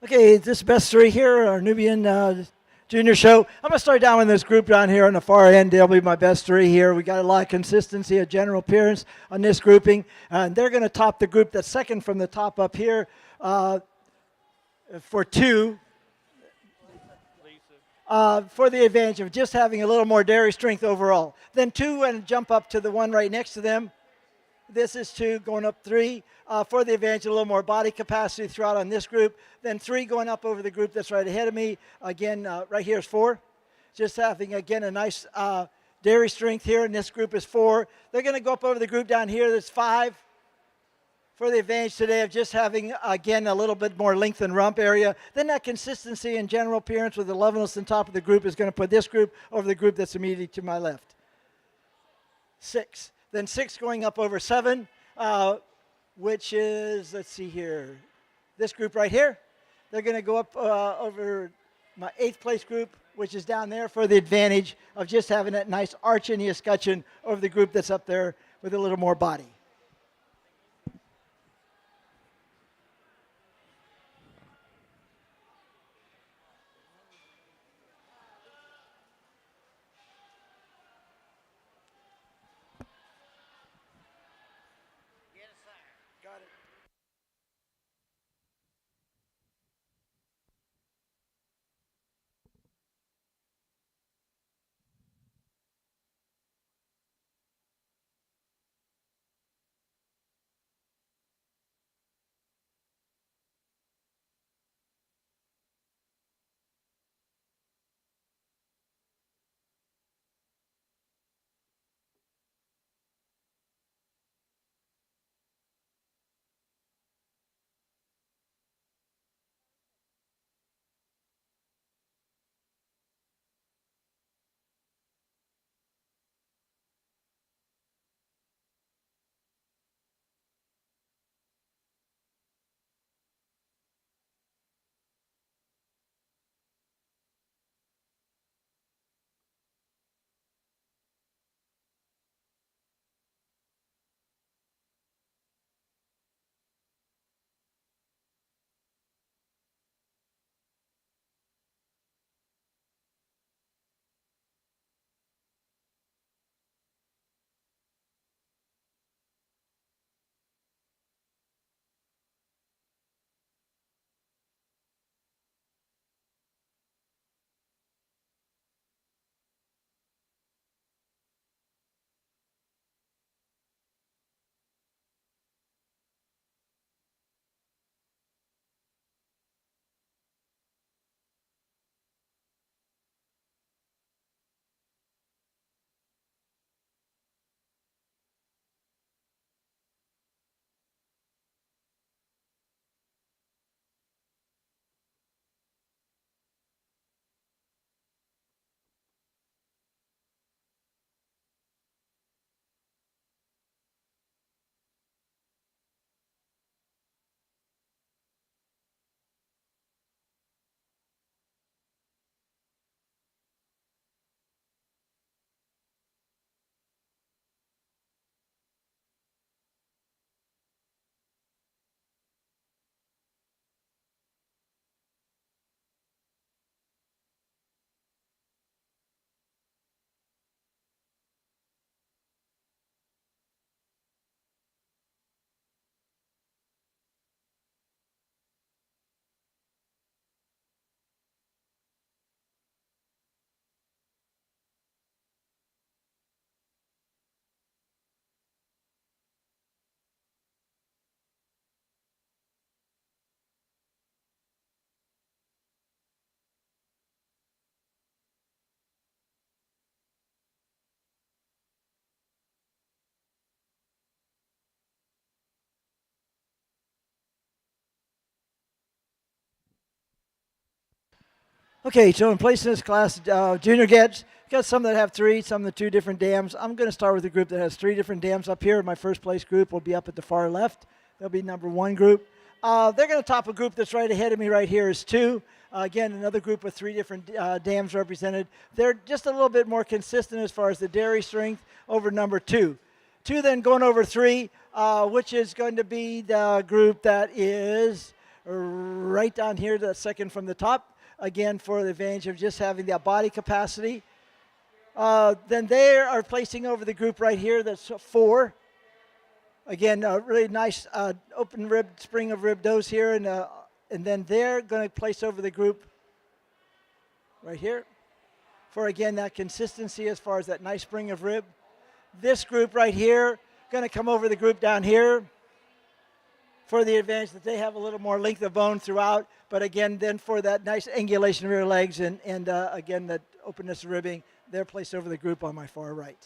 S1: Okay, this best three here, our Nubian junior show. I'm going to start down with this group down here on the far end. They'll be my best three here. We got a lot of consistency, a general appearance on this grouping. And they're going to top the group that's second from the top up here for two. For the advantage of just having a little more dairy strength overall. Then two and jump up to the one right next to them. This is two, going up three for the advantage of a little more body capacity throughout on this group. Then three going up over the group that's right ahead of me. Again, right here is four. Just having, again, a nice dairy strength here, and this group is four. They're going to go up over the group down here that's five for the advantage today of just having, again, a little bit more length and rump area. Then that consistency and general appearance with the levelness on top of the group is going to put this group over the group that's immediately to my left. Six. Then six going up over seven, which is, let's see here, this group right here. They're going to go up over my eighth place group, which is down there for the advantage of just having that nice arch and escutcheon over the group that's up there with a little more body. Okay, so in place in this class, junior gets, got some that have three, some that two different dams. I'm going to start with a group that has three different dams up here. My first place group will be up at the far left. That'll be number one group. They're going to top a group that's right ahead of me right here is two. Again, another group with three different dams represented. They're just a little bit more consistent as far as the dairy strength over number two. Two then going over three, which is going to be the group that is right down here to the second from the top, again for the advantage of just having that body capacity. Then they are placing over the group right here, that's 4. Again, a really nice open rib, spring of rib does here, and then they're going to place over the group right here for, again, that consistency as far as that nice spring of rib. This group right here going to come over the group down here for the advantage that they have a little more length of bone throughout, but again, then for that nice angulation of rear legs and again, that openness of ribbing, they're placed over the group on my far right.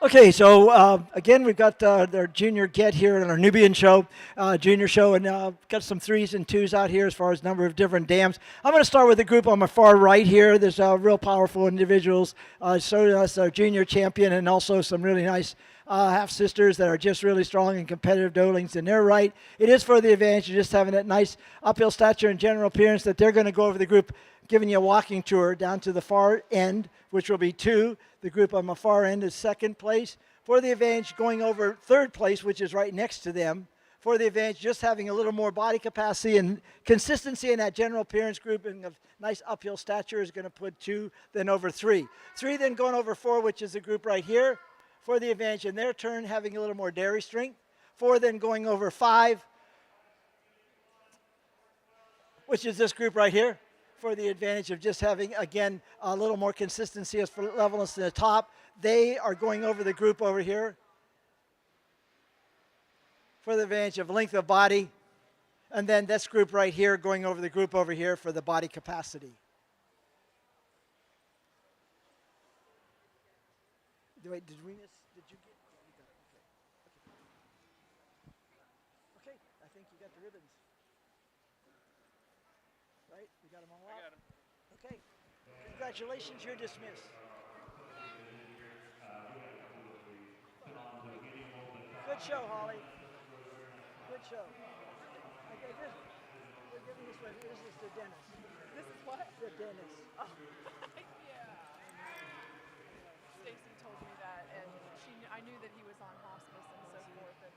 S1: Okay, so again, we've got their junior get here in our Nubian show, junior show, and got some 3s and 2s out here as far as number of different dams. I'm going to start with the group on my far right here. There's real powerful individuals, showing us our junior champion and also some really nice half-sisters that are just really strong and competitive doelings in their right. It is for the advantage of just having that nice uphill stature and general appearance that they're going to go over the group, giving you a walking tour down to the far end, which will be 2. The group on my far end is second place. For the advantage, going over third place, which is right next to them. For the advantage, just having a little more body capacity and consistency in that general appearance group and a nice uphill stature is going to put 2, then over 3. 3 then going over 4, which is the group right here. For the advantage in their turn, having a little more dairy strength. 4 then going over 5, which is this group right here. for the advantage of just having, again, a little more consistency as for levelness in the top. They are going over the group over here for the advantage of length of body. And then this group right here going over the group over here for the body capacity. Wait, did we miss? Did you get? You got it. Okay. Okay, I think you got the ribbons. Right? You got them all out? I got them. Okay. Congratulations, you're dismissed. Good show, Holly. Good show. Okay, we're giving this one. This is to Dennis.
S2: This is what?
S1: To Dennis.
S2: Oh, yeah. Stacy told me that, and I knew that he was on hospice and so forth, and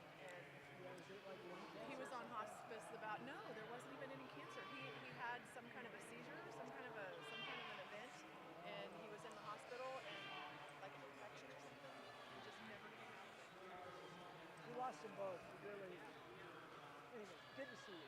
S2: he was on hospice about, no, there wasn't even any cancer. He had some kind of a seizure, some kind of an event, and he was in the hospital, and like an infection or something, he just never came out of it.
S1: We lost them both. We really. Anyway, good to see you.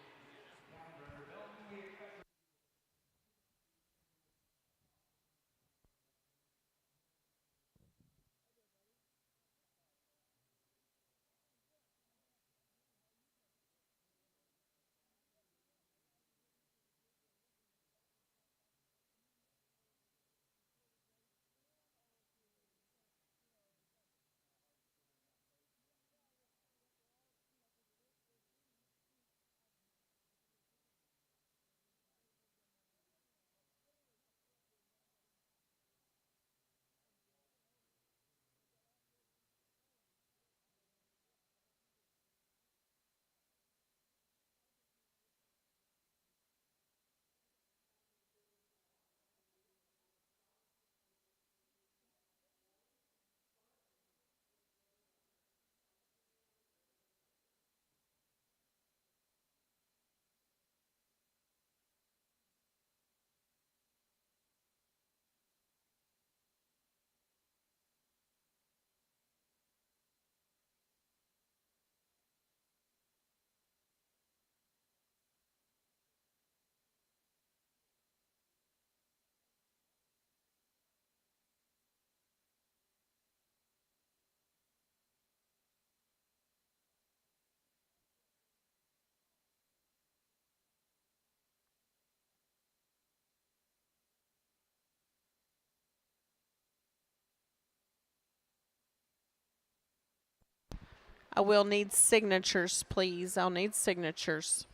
S2: I will need signatures, please. I'll need signatures.